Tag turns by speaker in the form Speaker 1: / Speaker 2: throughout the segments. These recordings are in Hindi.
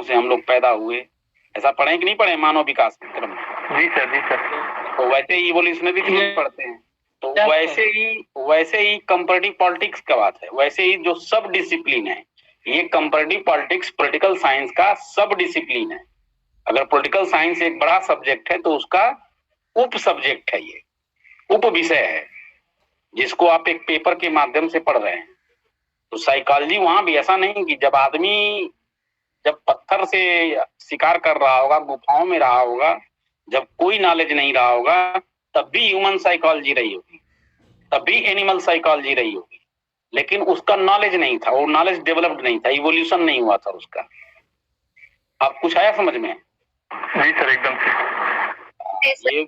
Speaker 1: से हम लोग पैदा हुए, ऐसा पढ़े कि नहीं पढ़े मानव विकास के क्रम में?
Speaker 2: जी सर, जी सर।
Speaker 1: तो वैसे ही इवोल्यूशनरी थ्योरी पढ़ते हैं, तो वैसे ही कंपैरेटिव पॉलिटिक्स का बात है, वैसे ही जो सब डिसिप्लिन है, ये कंपैरेटिव पॉलिटिक्स पॉलिटिकल साइंस का सब डिसिप्लिन है। अगर पॉलिटिकल साइंस एक बड़ा सब्जेक्ट है तो उसका उप सब्जेक्ट है, ये उप विषय है जिसको आप एक पेपर के माध्यम से पढ़ रहे हैं। तो साइकोलॉजी वहां भी ऐसा नहीं कि जब पत्थर से शिकार कर रहा होगा, गुफाओं में रहा होगा, जब कोई नॉलेज नहीं रहा होगा, तब भी ह्यूमन साइकोलॉजी रही होगी, तब भी एनिमल साइकोलॉजी रही होगी, लेकिन उसका नॉलेज नहीं था, वो नॉलेज डेवलप्ड नहीं था, इवोल्यूशन नहीं हुआ था उसका। आप कुछ आया समझ में?
Speaker 2: जी सर, एकदम से।
Speaker 1: ये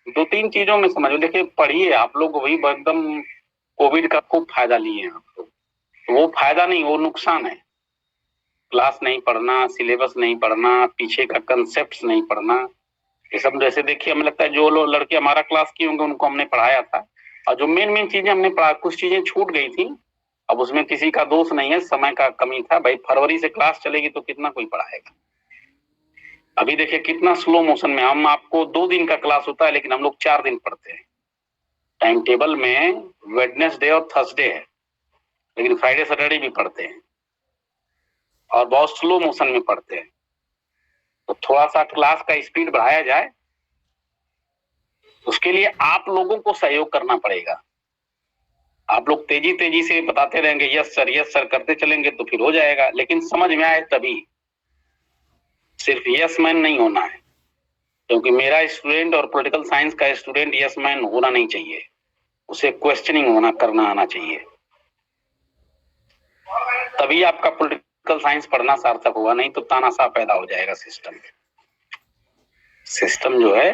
Speaker 1: दो तीन चीजों में समझो। देखिए, पढ़िए आप लोग, वही एकदम कोविड का खूब फायदा लिए हैं आप लोग, तो वो फायदा नहीं, वो नुकसान है। क्लास नहीं पढ़ना, सिलेबस नहीं पढ़ना, पीछे का कंसेप्ट नहीं पढ़ना, ये सब। जैसे देखिए, हमें लगता है जो लोग लड़के हमारा क्लास किए होंगे उनको हमने पढ़ाया था, और जो मेन चीजें हमने पढ़ा, कुछ चीजें छूट गई थी। अब उसमें किसी का दोष नहीं है, समय का कमी था भाई। फरवरी से क्लास चलेगी तो कितना कोई पढ़ाएगा? अभी देखिए कितना स्लो मोशन में, हम आपको 2 दिन का क्लास होता है लेकिन हम लोग 4 दिन पढ़ते हैं। टाइम टेबल में वेडनेसडे और थर्सडे है, लेकिन फ्राइडे सैटरडे भी पढ़ते हैं, और बहुत स्लो मोशन में पढ़ते हैं। तो थोड़ा सा क्लास का स्पीड बढ़ाया जाए, उसके लिए आप लोगों को सहयोग करना पड़ेगा। आप लोग तेजी तेजी से बताते रहेंगे यस सर करते चलेंगे तो फिर हो जाएगा, लेकिन समझ में आए तभी। सिर्फ यस मैन नहीं होना है, क्योंकि मेरा स्टूडेंट और पॉलिटिकल साइंस का स्टूडेंट यस मैन होना नहीं चाहिए, उसे क्वेश्चनिंग होना करना आना चाहिए, तभी आपका पॉलिटिकल साइंस पढ़ना सार्थक होगा। नहीं तो तानाशाह पैदा हो जाएगा सिस्टम जो है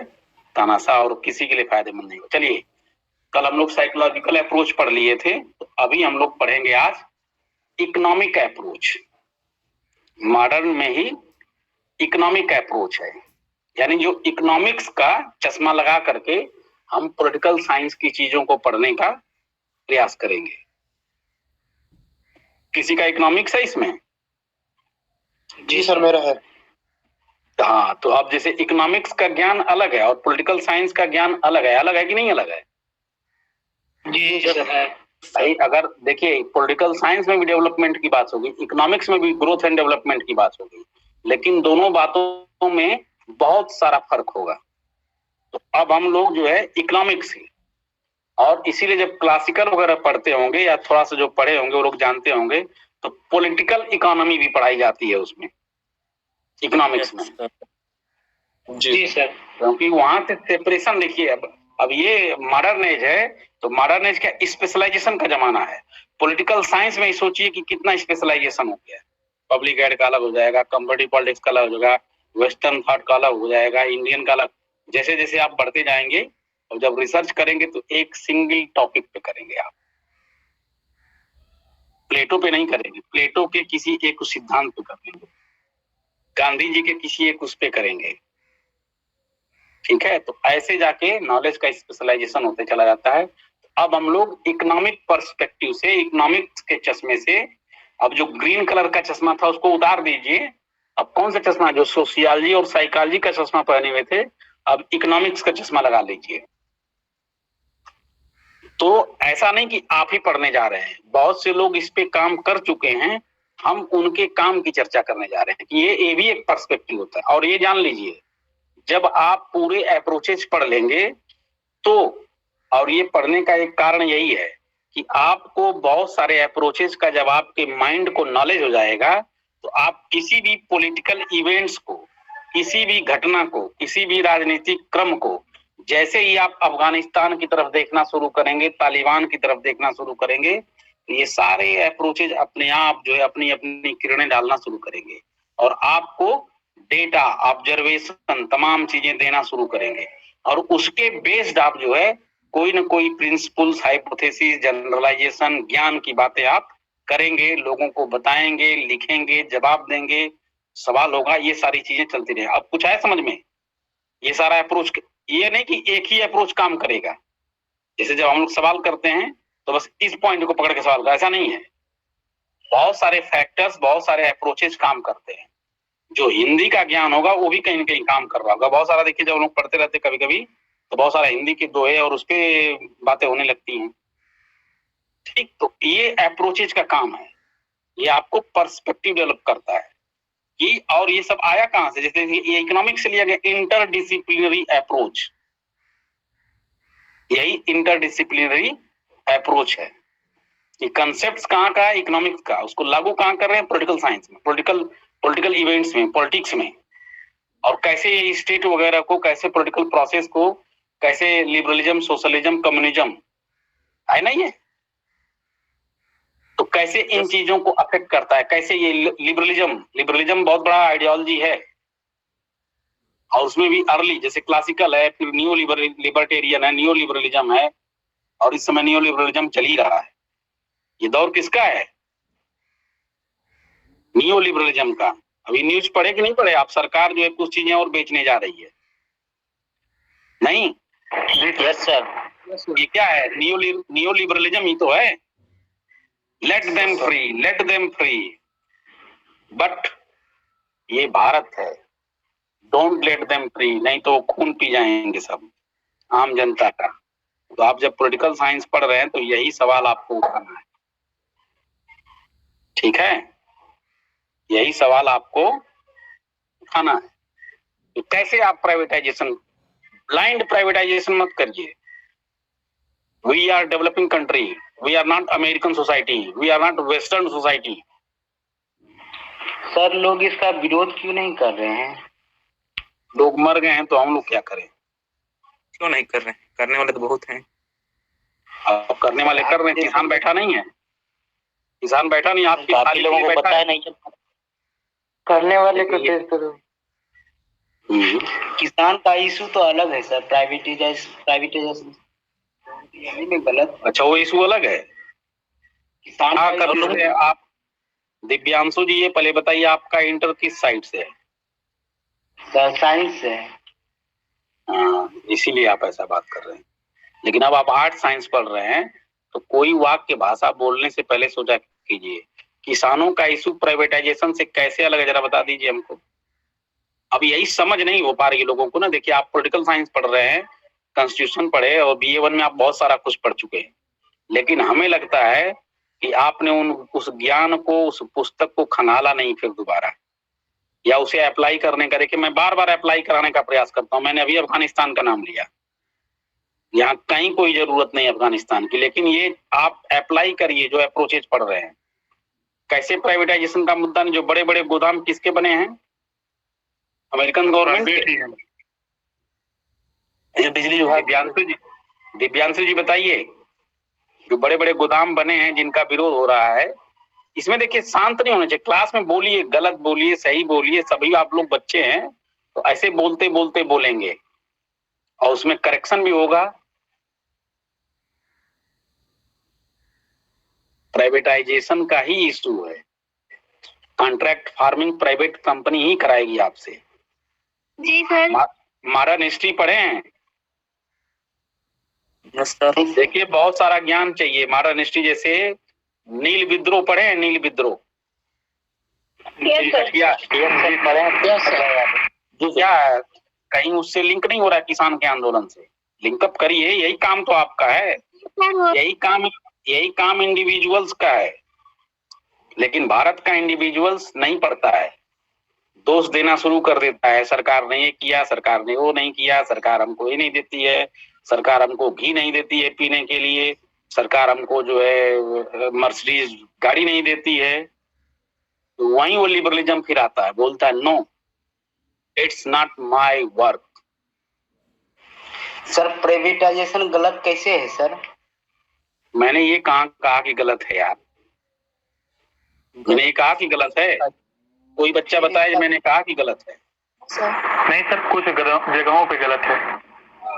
Speaker 1: तानाशाह, और किसी के लिए फायदेमंद नहीं हो। चलिए, कल हम लोग साइकोलॉजिकल अप्रोच पढ़ लिए थे, तो अभी हम लोग पढ़ेंगे आज इकोनॉमिक अप्रोच। मॉडर्न में ही इकोनॉमिक अप्रोच है, यानी जो इकोनॉमिक्स का चश्मा लगा करके हम पॉलिटिकल साइंस की चीजों को पढ़ने का प्रयास करेंगे। किसी का इकोनॉमिक्स है इसमें?
Speaker 2: जी सर, मेरा है।
Speaker 1: हाँ, तो अब जैसे इकोनॉमिक्स का ज्ञान अलग है और पॉलिटिकल साइंस का ज्ञान अलग है कि नहीं अलग है?
Speaker 2: जी सर है।
Speaker 1: भाई अगर देखिए, पॉलिटिकल साइंस में भी डेवलपमेंट की बात होगी, इकोनॉमिक्स में भी ग्रोथ एंड डेवलपमेंट की बात होगी, लेकिन दोनों बातों में बहुत सारा फर्क होगा। तो अब हम लोग जो है इकोनॉमिक्स ही, और इसीलिए जब क्लासिकल वगैरह पढ़ते होंगे या थोड़ा सा जो पढ़े होंगे वो लोग जानते होंगे, तो पॉलिटिकल इकोनॉमी भी पढ़ाई जाती है उसमें, इकोनॉमिक्स में।
Speaker 2: जी सर।
Speaker 1: क्योंकि वहां से सेपरेशन देखिए। अब ये मॉडर्न एज है, तो मॉडर्न एज का स्पेशलाइजेशन का जमाना है। पॉलिटिकल साइंस में सोचिए कि कितना स्पेशलाइजेशन हो गया। पब्लिक एड का अलग हो जाएगा, कंपैरेटिव पॉलिटिक्स का अलग हो जाएगा, वेस्टर्न थॉट का अलग हो जाएगा, इंडियन का अलग। जैसे जैसे आप बढ़ते जाएंगे और जब रिसर्च करेंगे तो एक सिंगल टॉपिक पे करेंगे आप, प्लेटो पे नहीं करेंगे, प्लेटो के किसी एक सिद्धांत पे करेंगे, गांधी जी के किसी एक उस पे करेंगे, ठीक है? तो ऐसे जाके नॉलेज का स्पेशलाइजेशन होते चला जाता है। अब हम लोग इकोनॉमिक पर्सपेक्टिव से, इकोनॉमिक्स के चश्मे से, अब जो ग्रीन कलर का चश्मा था उसको उतार दीजिए। अब कौन सा चश्मा? जो सोशियोलॉजी और साइकोलॉजी का चश्मा पहने हुए थे, अब इकोनॉमिक्स का चश्मा लगा लीजिए। तो ऐसा नहीं कि आप ही पढ़ने जा रहे हैं, बहुत से लोग इस पे काम कर चुके हैं, हम उनके काम की चर्चा करने जा रहे हैं कि ये भी एक पर्सपेक्टिव होता है। और ये जान लीजिए, जब आप पूरे अप्रोचेज पढ़ लेंगे तो, और ये पढ़ने का एक कारण यही है कि आपको बहुत सारे अप्रोचेज का जब आपके माइंड को नॉलेज हो जाएगा, तो आप किसी भी पॉलिटिकल इवेंट्स को, किसी भी घटना को, किसी भी राजनीतिक क्रम को, जैसे ही आप अफगानिस्तान की तरफ देखना शुरू करेंगे, तालिबान की तरफ देखना शुरू करेंगे, तो ये सारे अप्रोचेज अपने आप जो है अपनी अपनी किरणें डालना शुरू करेंगे, और आपको डेटा, ऑब्जर्वेशन, तमाम चीजें देना शुरू करेंगे। और उसके बेस्ड आप जो है कोई ना कोई प्रिंसिपल्स, हाइपोथेसिस, जनरलाइजेशन, ज्ञान की बातें आप करेंगे, लोगों को बताएंगे, लिखेंगे, जवाब देंगे, सवाल होगा, ये सारी चीजें चलती रहे। अब कुछ आया समझ में? ये सारा अप्रोच, ये नहीं कि एक ही अप्रोच काम करेगा। जैसे जब हम लोग सवाल करते हैं तो बस इस पॉइंट को पकड़ के सवाल कर, ऐसा नहीं है। बहुत सारे फैक्टर्स, बहुत सारे अप्रोचेज काम करते हैं। जो हिंदी का ज्ञान होगा वो भी कहीं ना कहीं काम कर रहा होगा। बहुत सारा देखिए, जब लोग पढ़ते रहते कभी कभी तो बहुत सारा हिंदी के दोहे और उस पे बातें होने लगती हैं। ठीक, तो ये अप्रोचेज का काम है, ये आपको पर्सपेक्टिव डेवलप करता है कि, और ये सब आया कहां से, जैसे ये इकोनॉमिक्स से लिया गया इंटरडिसिप्लिनरी अप्रोच, यही इंटरडिसिप्लिनरी अप्रोच है। ये कंसेप्ट कहाँ का है, इकोनॉमिक्स का, उसको लागू कहाँ कर रहे हैं, पॉलिटिकल साइंस में, पॉलिटिकल इवेंट्स में, पॉलिटिक्स में, और कैसे ये स्टेट वगैरह को, कैसे पॉलिटिकल प्रोसेस को, कैसे लिबरलिज्म, सोशलिज्म, कम्युनिज्म है ना ये, तो कैसे इन चीजों को अफेक्ट करता है, कैसे ये लिबरलिज्म बहुत बड़ा आइडियोलॉजी है, और उसमें भी अर्ली, जैसे क्लासिकल है, फिर न्यू लिबर्टेरियन है, न्यू लिबरलिज्म है, और इस समय न्यू लिबरलिज्म चल ही रहा है। ये दौर किसका है, न्यू लिबरलिज्म का। अभी न्यूज पढ़े कि नहीं पढ़े आप, सरकार जो है कुछ चीजें और बेचने जा रही है, नहीं?
Speaker 2: Yes sir.
Speaker 1: ये क्या है, न्यू लिबरलिज्म ही तो है। लेट देम फ्री, बट ये भारत है, डोंट लेट देम फ्री, नहीं तो खून पी जाएंगे सब आम जनता का। तो आप जब पॉलिटिकल साइंस पढ़ रहे हैं तो यही सवाल आपको उठाना है, ठीक है, यही सवाल आपको उठाना है। तो कैसे आप प्राइवेटाइजेशन, ब्लाइंड प्राइवेटाइजेशन मत करिए। We are developing country, we are not American society, we are not western society.
Speaker 2: Sir लोग इसका विरोध क्यों नहीं कर रहे हैं?
Speaker 1: लोग मर गए हैं तो हम लोग क्या करें?
Speaker 3: क्यों नहीं कर रहे हैं? करने वाले तो बहुत हैं।
Speaker 1: अब करने वाले कर रहे हैं, किसान बैठा नहीं है, किसान बैठा नहीं, आपकी
Speaker 2: काफी लोगों को पता है नहीं चल करने वाले को तेज करो। किसान का इशू तो अलग है सर, प्राइवेटाइजेशन में गलत।
Speaker 1: अच्छा, वो इशू अलग है,
Speaker 2: किसान
Speaker 1: हाँ कर लो। आप दिव्यांशु जी, ये पहले बताइए आपका इंटर किस साइड से है?
Speaker 2: सर साइंस से है।
Speaker 1: हाँ, इसीलिए आप ऐसा बात कर रहे हैं। लेकिन अब आप आर्ट साइंस पढ़ रहे हैं तो कोई वाक्य भाषा बोलने से पहले सोचा कीजिए, किसानों का इशू प्राइवेटाइजेशन से कैसे अलग है, जरा बता दीजिए हमको। अब यही समझ नहीं हो पा रही लोगों को ना। देखिए, आप पॉलिटिकल साइंस पढ़ रहे हैं, कॉन्स्टिट्यूशन पढ़े, और BA1 में आप बहुत सारा कुछ पढ़ चुके हैं, लेकिन हमें लगता है कि आपने उस ज्ञान को, उस पुस्तक को खंगाला नहीं फिर दोबारा, या उसे अप्लाई करने का। देखिए, मैं बार बार अप्लाई कराने का प्रयास करता हूं। मैंने अभी अफगानिस्तान का नाम लिया, यहाँ कहीं कोई जरूरत नहीं अफगानिस्तान की, लेकिन ये आप अप्लाई करिए जो अप्रोचेज पढ़ रहे हैं। कैसे प्राइवेटाइजेशन का मुद्दा, जो बड़े बड़े गोदाम किसके बने हैं, अमेरिकन गवर्नमेंट के। बिजली विभाग, दिव्यांशु जी बताइए, जो बड़े बड़े गोदाम बने हैं जिनका विरोध हो रहा है, इसमें देखिए शांत नहीं होना चाहिए। क्लास में बोलिए, गलत बोलिए, सही बोलिए, सभी आप लोग बच्चे हैं, तो ऐसे बोलते बोलते बोलेंगे और उसमें करेक्शन भी होगा। प्राइवेटाइजेशन का ही इशू है, कॉन्ट्रैक्ट फार्मिंग प्राइवेट कंपनी ही कराएगी आपसे।
Speaker 4: जी सर।
Speaker 1: मॉडर्न हिस्ट्री पढ़े हैं?
Speaker 3: देखिए,
Speaker 1: बहुत सारा ज्ञान चाहिए मॉडर्न हिस्ट्री, जैसे नील विद्रोह पढ़े हैं? नील विद्रोह क्या है, कहीं उससे लिंक नहीं हो रहा है किसान के आंदोलन से? लिंकअप करिए, यही काम तो आपका है, यही काम इंडिविजुअल्स का है। लेकिन भारत का इंडिविजुअल्स नहीं पढ़ता है, दोष देना शुरू कर देता है, सरकार ने ये किया, सरकार ने वो नहीं किया, सरकार हमको ये नहीं देती है, सरकार हमको घी नहीं देती है पीने के लिए, सरकार हमको जो है मर्सिडीज गाड़ी नहीं देती है। तो वहीं वो लिबरलिज्म फिर आता है, बोलता है no, it's not my work.
Speaker 2: Sir privatization गलत कैसे है सर?
Speaker 1: मैंने ये कहा कि गलत है यार, मैंने ये कहा कि गलत है? कोई बच्चा बताए मैंने कहा कि गलत है?
Speaker 2: नहीं सर, कुछ जगहों पे गलत है,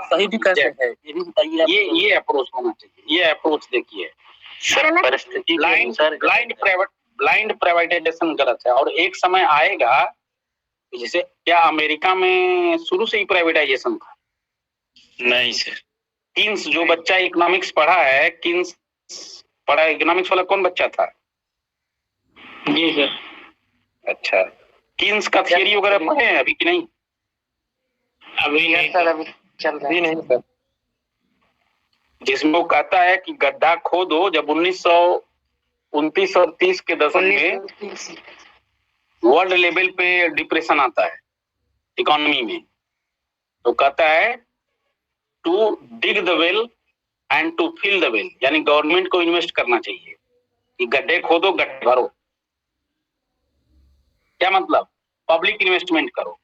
Speaker 3: सही भी कैसे है ये भी बताइए।
Speaker 1: ये अप्रोच होना चाहिए, ये अप्रोच देखिए।
Speaker 3: परिस्थिति
Speaker 1: ब्लाइंड प्राइवेटाइजेशन गलत है, और एक समय आएगा, जैसे क्या अमेरिका में शुरू से ही प्राइवेटाइजेशन था?
Speaker 3: नहीं सर।
Speaker 1: किन्स, जो बच्चा इकोनॉमिक्स पढ़ा है, किन्स पढ़ा, इकोनॉमिक्स वाला कौन बच्चा था?
Speaker 2: जी सर।
Speaker 1: अच्छा, कीन्स का थियरी वगैरह पढ़े हैं अभी कि नहीं?
Speaker 3: अभी नहीं
Speaker 2: सर अभी चल रहा
Speaker 3: अभी
Speaker 2: है।
Speaker 3: नहीं सर।
Speaker 1: जिसमें वो कहता है कि गड्ढा खोदो। जब 1929 और 30 के दशक में
Speaker 2: 1930
Speaker 1: वर्ल्ड लेवल पे डिप्रेशन आता है इकोनॉमी में, तो कहता है to dig the well and to fill the well, यानी गवर्नमेंट को इन्वेस्ट करना चाहिए कि गड्ढे खोदो, गड्ढे भरो। क्या मतलब? पब्लिक इन्वेस्टमेंट करो।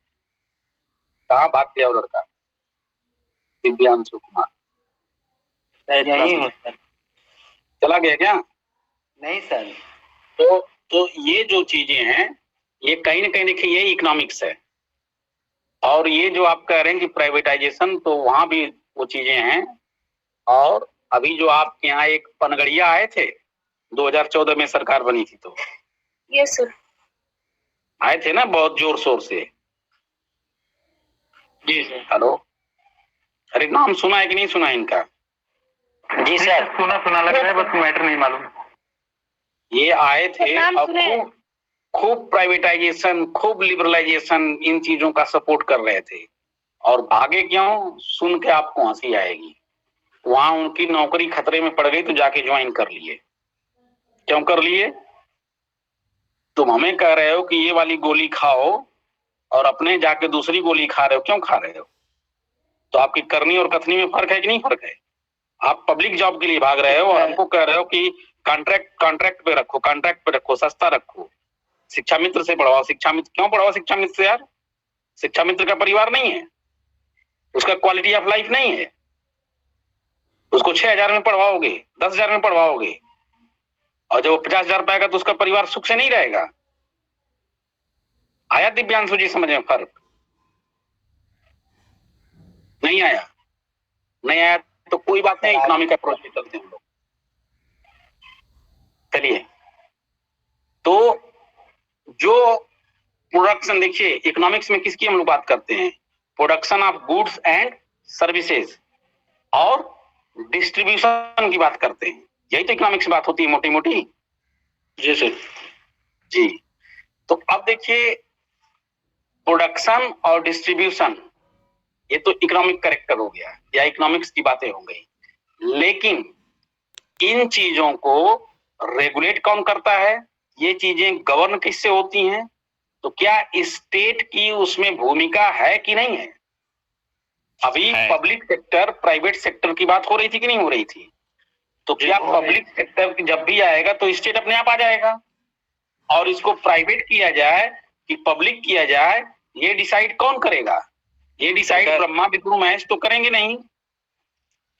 Speaker 1: कहाँ भाग गया वो लड़का? दिव्यांशु कुमार
Speaker 2: यही हूँ सर।
Speaker 1: चला गया क्या?
Speaker 2: नहीं सर।
Speaker 1: तो ये जो चीजें हैं, ये कहीं ना कहीं देखिए ये इकोनॉमिक्स है। और ये जो आप कह रहे हैं कि प्राइवेटाइजेशन, तो वहां भी वो चीजें हैं। और अभी जो आपके यहाँ एक पनगड़िया आए थे 2014 में सरकार बनी थी, तो
Speaker 4: यस सर।
Speaker 1: आए थे ना बहुत जोर शोर से।
Speaker 3: जी सर।
Speaker 1: हेलो, अरे नाम सुना है कि नहीं सुना इनका?
Speaker 3: जी सर।
Speaker 2: सुना लग रहा है, बस मैटर नहीं मालूम।
Speaker 1: ये आए थे
Speaker 4: नाम
Speaker 1: और
Speaker 4: सुने।
Speaker 1: खूब प्राइवेटाइजेशन, खूब लिबरलाइजेशन, इन चीजों का सपोर्ट कर रहे थे। और भागे क्यों? सुन के आपको हंसी आएगी। वहां उनकी नौकरी खतरे में पड़ गई तो जाके ज्वाइन कर लिए। क्यों कर लिए? तुम हमें कह रहे हो कि ये वाली गोली खाओ और अपने जाके दूसरी गोली खा रहे हो, क्यों खा रहे हो? तो आपकी करनी और कथनी में फर्क है कि नहीं फर्क है? आप पब्लिक जॉब के लिए भाग रहे हो और हमको कह रहे हो कि कॉन्ट्रैक्ट पे रखो, कॉन्ट्रैक्ट पे रखो, सस्ता रखो, शिक्षा मित्र से पढ़वाओ। शिक्षा मित्र क्यों पढ़वाओ? शिक्षा मित्र से यार, शिक्षा मित्र का परिवार नहीं है, उसका क्वालिटी ऑफ लाइफ नहीं है। उसको 6,000 में पढ़वाओगे, 10,000 में पढ़वाओगे, और जब वो 50,000 पाएगा तो उसका परिवार सुख से नहीं रहेगा। आया दिव्यांशु जी समझ में फर्क? नहीं आया? नहीं आया तो कोई बात नहीं, इकोनॉमिक अप्रोच पे चलते हैं हम लोग। चलिए, तो जो प्रोडक्शन, देखिए इकोनॉमिक्स में किसकी हम लोग बात करते हैं? Production of goods and services और डिस्ट्रीब्यूशन की बात करते हैं। यही तो इकोनॉमिक्स बात होती है मोटी मोटी।
Speaker 3: जी सर।
Speaker 1: जी, तो अब देखिए प्रोडक्शन और डिस्ट्रीब्यूशन, ये तो इकोनॉमिक करेक्टर हो गया या इकोनॉमिक्स की बातें हो गई। लेकिन इन चीजों को रेगुलेट कौन करता है? ये चीजें गवर्न किससे होती हैं? तो क्या स्टेट की उसमें भूमिका है कि नहीं है? अभी पब्लिक सेक्टर प्राइवेट सेक्टर की बात हो रही थी कि नहीं हो रही थी? तो क्या पब्लिक सेक्टर जब भी आएगा तो स्टेट अपने आप आ जाएगा? और इसको प्राइवेट किया जाए कि पब्लिक किया जाए, ये डिसाइड कौन करेगा? ये डिसाइड ब्रह्मा विष्णु महेश तो करेंगे नहीं,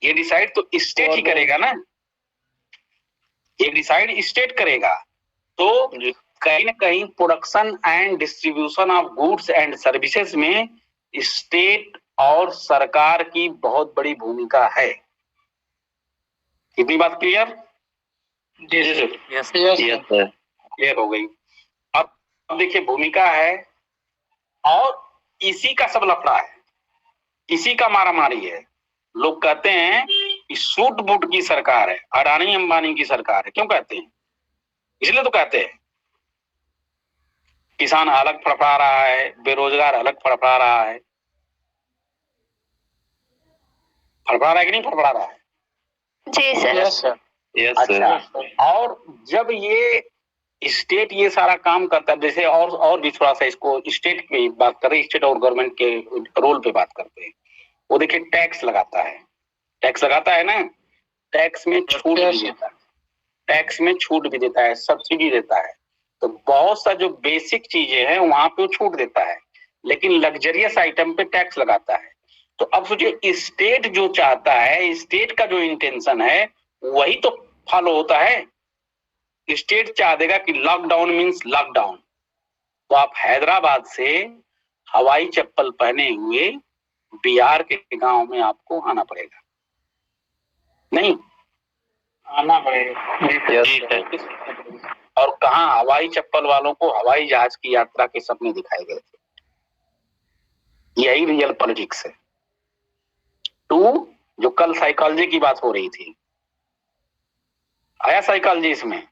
Speaker 1: ये डिसाइड तो स्टेट ही करेगा ना। ये डिसाइड स्टेट करेगा। तो कहीं ना कहीं production and distribution of goods and services में स्टेट और सरकार की बहुत बड़ी भूमिका है। कितनी बात क्लियर?
Speaker 3: जी सर।
Speaker 2: Yes
Speaker 3: sir.
Speaker 1: क्लियर हो गई। अब देखिए भूमिका है और इसी का सब लफड़ा है, इसी का मारामारी है। लोग कहते हैं कि सूट बूट की सरकार है, अडानी अंबानी की सरकार है। क्यों कहते हैं? इसलिए तो कहते हैं किसान अलग फड़फड़ा रहा है, बेरोजगार अलग फड़फड़ा रहा है। फड़फड़ा रहा है कि नहीं फड़फड़ा रहा है?
Speaker 4: जी sir.
Speaker 3: Yes sir. Yes sir.
Speaker 1: अच्छा, और जब ये स्टेट ये सारा काम करता है, जैसे और भी थोड़ा सा इसको स्टेट की बात करें, स्टेट और गवर्नमेंट के रोल पे बात करते हैं। वो देखिए टैक्स लगाता है, टैक्स लगाता है ना, टैक्स में छूट भी देता है, टैक्स में छूट भी देता है, सब्सिडी देता है। तो बहुत सा जो बेसिक चीजें हैं वहां पे वो छूट देता है, लेकिन लग्जरियस आइटम पे टैक्स लगाता है। तो अब सोचिए स्टेट जो चाहता है, स्टेट का जो इंटेंशन है वही तो फॉलो होता है। स्टेट चाह देगा कि लॉकडाउन मींस लॉकडाउन, तो आप हैदराबाद से हवाई चप्पल पहने हुए बिहार के गांव में आपको आना पड़ेगा, नहीं
Speaker 2: आना पड़ेगा।
Speaker 3: जी सर।
Speaker 1: और कहां हवाई चप्पल वालों को हवाई जहाज की यात्रा के सपने दिखाए गए थे। यही रियल पॉलिटिक्स है। टू, जो कल साइकोलॉजी की बात हो रही थी, आया साइकोलॉजी इसमें?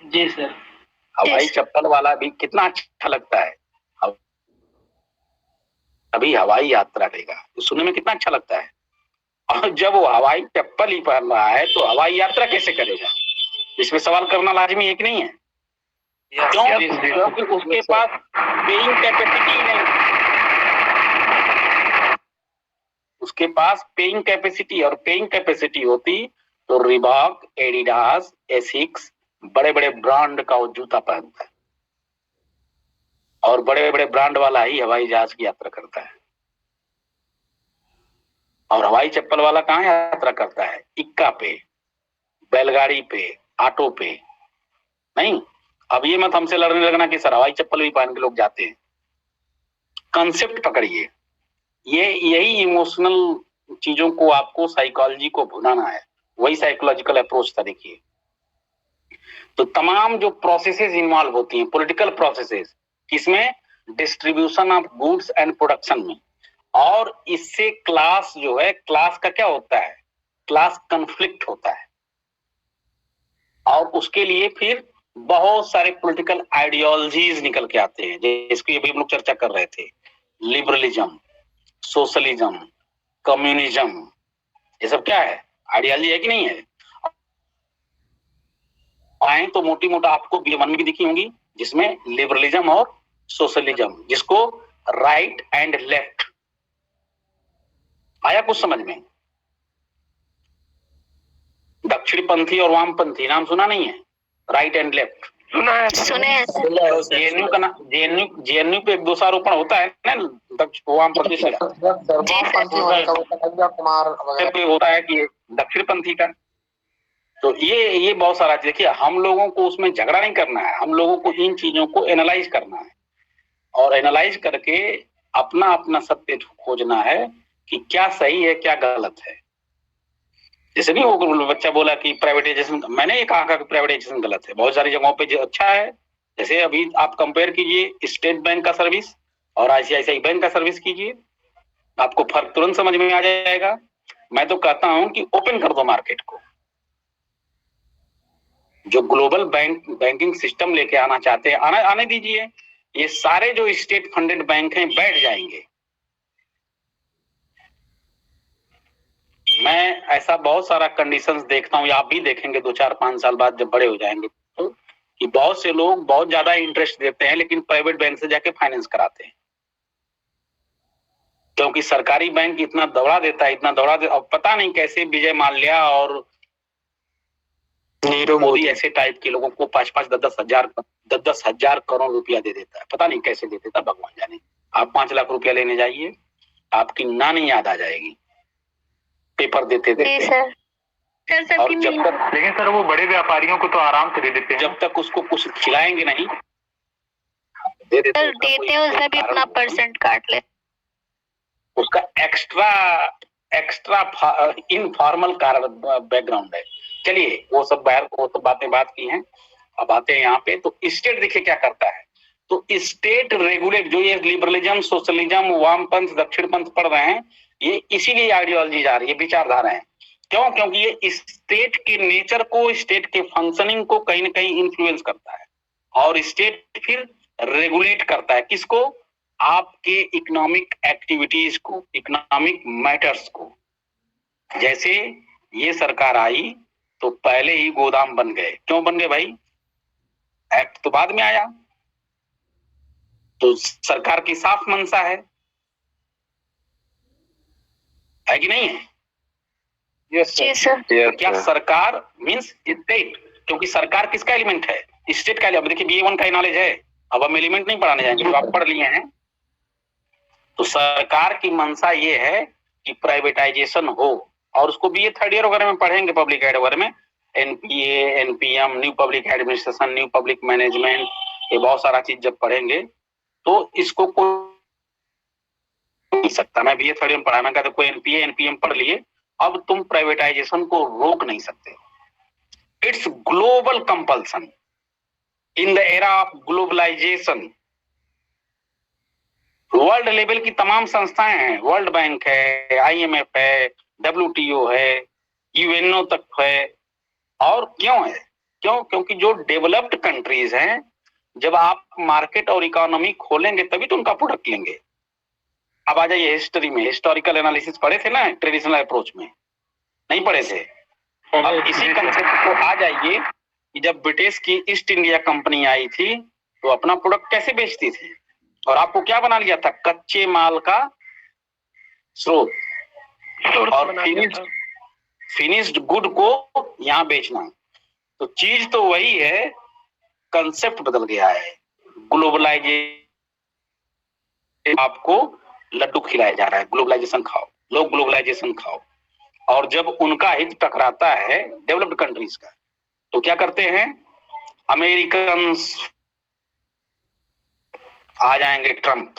Speaker 2: जी सर।
Speaker 1: हवाई चप्पल वाला भी कितना अच्छा लगता है, तभी हवाई यात्रा लेगा। तो सुनने में कितना अच्छा लगता है। और जब वो हवाई चप्पल ही पहन रहा है तो हवाई यात्रा कैसे करेगा? इसमें सवाल करना लाजमी है कि नहीं है? क्यों? क्योंकि उसके पास पेइंग कैपेसिटी ही नहीं, उसके पास पेइंग कैपेसिटी, और पेइंग कैपेसिटी होती तो रिबॉक, एडिडास, एसिक्स, बड़े बड़े ब्रांड का वो जूता पहनता है, और बड़े बड़े ब्रांड वाला ही हवाई जहाज की यात्रा करता है। और हवाई चप्पल वाला कहाँ यात्रा करता है? इक्का पे, बैलगाड़ी पे, ऑटो पे। नहीं, अब ये मत हमसे लड़ने लगना कि सर हवाई चप्पल भी पहन के लोग जाते हैं। कंसेप्ट पकड़िए। ये यही इमोशनल चीजों को आपको, साइकोलॉजी को भुनाना है। वही साइकोलॉजिकल अप्रोच था। देखिए, तो तमाम जो प्रोसेसेस इन्वॉल्व होती हैं, पॉलिटिकल प्रोसेसेस, किसमें? Distribution of goods and production में। और इससे क्लास जो है, क्लास का क्या होता है? क्लास कन्फ्लिक्ट होता है। और उसके लिए फिर बहुत सारे पॉलिटिकल आइडियोलॉजीज निकल के आते हैं, जिसकी अभी हम लोग चर्चा कर रहे थे। लिबरलिज्म, सोशलिज्म, कम्युनिज्म, ये सब क्या है? आइडियोलॉजी है कि नहीं है? आए तो मोटी मोटा आपको बी1 में भी दिखी होंगी, जिसमें लिबरलिज्म और सोशलिज्म, जिसको राइट एंड लेफ्ट, आया कुछ समझ में? दक्षिणपंथी और वामपंथी नाम सुना नहीं है? राइट एंड लेफ्ट
Speaker 4: सुने हैं सर।
Speaker 1: जेएनयू का ना, जेएनयू पे एक दोषारोपण होता है ना, वामपंथी का पे होता है कि दक्षिणपंथी का। तो ये बहुत सारा, देखिए हम लोगों को उसमें झगड़ा नहीं करना है, हम लोगों को इन चीजों को एनालाइज करना है, और एनालाइज करके अपना अपना सत्य खोजना है कि क्या सही है क्या गलत है। जैसे नहीं वो बच्चा बोला कि प्राइवेटाइजेशन, मैंने ये कहा कि प्राइवेटाइजेशन गलत है, बहुत सारी जगहों पे जो अच्छा है। जैसे अभी आप कंपेयर कीजिए स्टेट बैंक का सर्विस और आईसीआईसीआई बैंक का सर्विस कीजिए, आपको फर्क तुरंत समझ में आ जाएगा। मैं तो कहता हूं कि ओपन कर दो मार्केट को। जो ग्लोबल बैंकिंग सिस्टम लेके आना चाहते हैं, आने दीजिए। ये सारे जो स्टेट फंडेड बैंक हैं बैठ जाएंगे। मैं ऐसा बहुत सारा कंडीशंस देखता हूँ, या आप भी देखेंगे 2-4-5 साल बाद जब बड़े हो जाएंगे तो, कि बहुत से लोग बहुत ज्यादा इंटरेस्ट देते हैं लेकिन प्राइवेट बैंक से जाके फाइनेंस कराते हैं, क्योंकि सरकारी बैंक इतना दौड़ा देता है, इतना दौड़ा देता। अब पता नहीं कैसे विजय माल्या और नीरव मोदी ऐसे टाइप के लोगों को 5-5, 10-10 हजार करोड़ रुपया दे देता है। पता नहीं कैसे दे देता, भगवान जाने। आप 5 लाख रुपया लेने जाइए, आपकी नानी याद आ जाएगी पेपर देते देते।
Speaker 4: सर
Speaker 1: और जब तक,
Speaker 5: लेकिन सर वो बड़े व्यापारियों को तो आराम से दे देते हैं।
Speaker 1: जब तक उसको कुछ खिलाएंगे नहीं, दे देते
Speaker 4: सर देते हैं, उसमें भी अपना परसेंट काट ले।
Speaker 1: उसका एक्स्ट्रा इनफॉर्मल बैकग्राउंड है। चलिए वो सब बातें बात की हैं। अब आते हैं यहाँ पे। तो स्टेट देखिए क्या करता है। तो स्टेट रेगुलेट, जो ये लिबरलिज्म, सोशलिज्म, वामपंथ, दक्षिणपंथ पढ़ रहे हैं, ये इसीलिए आइडियोलॉजी जा रही है, विचारधारा है। क्यों? क्योंकि ये स्टेट के नेचर को, स्टेट के फंक्शनिंग को कहीं ना कहीं इन्फ्लुएंस करता है, और स्टेट फिर रेगुलेट करता है किसको? आपके इकोनॉमिक एक्टिविटीज को, इकोनॉमिक मैटर्स को। जैसे ये सरकार आई तो पहले ही गोदाम बन गए। क्यों बन गए भाई? एक्ट तो बाद में आया। तो सरकार की साफ मंशा है कि नहीं है?
Speaker 4: Yes sir.
Speaker 1: क्या सरकार मीन्स स्टेट, क्योंकि सरकार किसका एलिमेंट है? स्टेट का। अब देखिए B1 का नॉलेज है, अब हम एलिमेंट नहीं पढ़ाने जाएंगे, तो आप पढ़ लिए हैं। तो सरकार की मंशा ये है कि प्राइवेटाइजेशन हो, और उसको BA थर्ड ईयर वगैरह में पढ़ेंगे, पब्लिक एड वगैरह में, NPA, NPM, new public administration, new public management, ये बहुत सारा चीज जब पढ़ेंगे तो इसको कोई नहीं सकता। मैं BA थर्ड ईयर में पढ़ाना का, तो कोई NPA, NPM पढ़ लिए, अब तुम प्राइवेटाइजेशन को रोक नहीं सकते। It's global compulsion in the era of globalization. World level की तमाम संस्थाएं हैं, वर्ल्ड बैंक है, IMF है, WTO है, UNO तक है। और क्यों है? क्यों? क्योंकि जो डेवलप्ड कंट्रीज हैं, जब आप मार्केट और इकोनॉमी खोलेंगे तभी तो उनका प्रोडक्ट लेंगे। अब आ जाइए हिस्ट्री में, हिस्टोरिकल एनालिसिस पढ़े थे ना ट्रेडिशनल अप्रोच में, नहीं पढ़े थे? अब इसी कंसेप्ट को आ जाइए कि जब ब्रिटिश की ईस्ट इंडिया कंपनी आई थी तो अपना प्रोडक्ट कैसे बेचती थी, और आपको क्या बना लिया था? कच्चे माल का स्रोत, और फिनिश्ड गुड को यहाँ बेचना। तो चीज तो वही है, कंसेप्ट बदल गया है। ग्लोबलाइजेशन, आपको लड्डू खिलाया जा रहा है, ग्लोबलाइजेशन खाओ, लोग ग्लोबलाइजेशन खाओ। और जब उनका हित टकराता है डेवलप्ड कंट्रीज का, तो क्या करते हैं? अमेरिकन आ जाएंगे, Trump,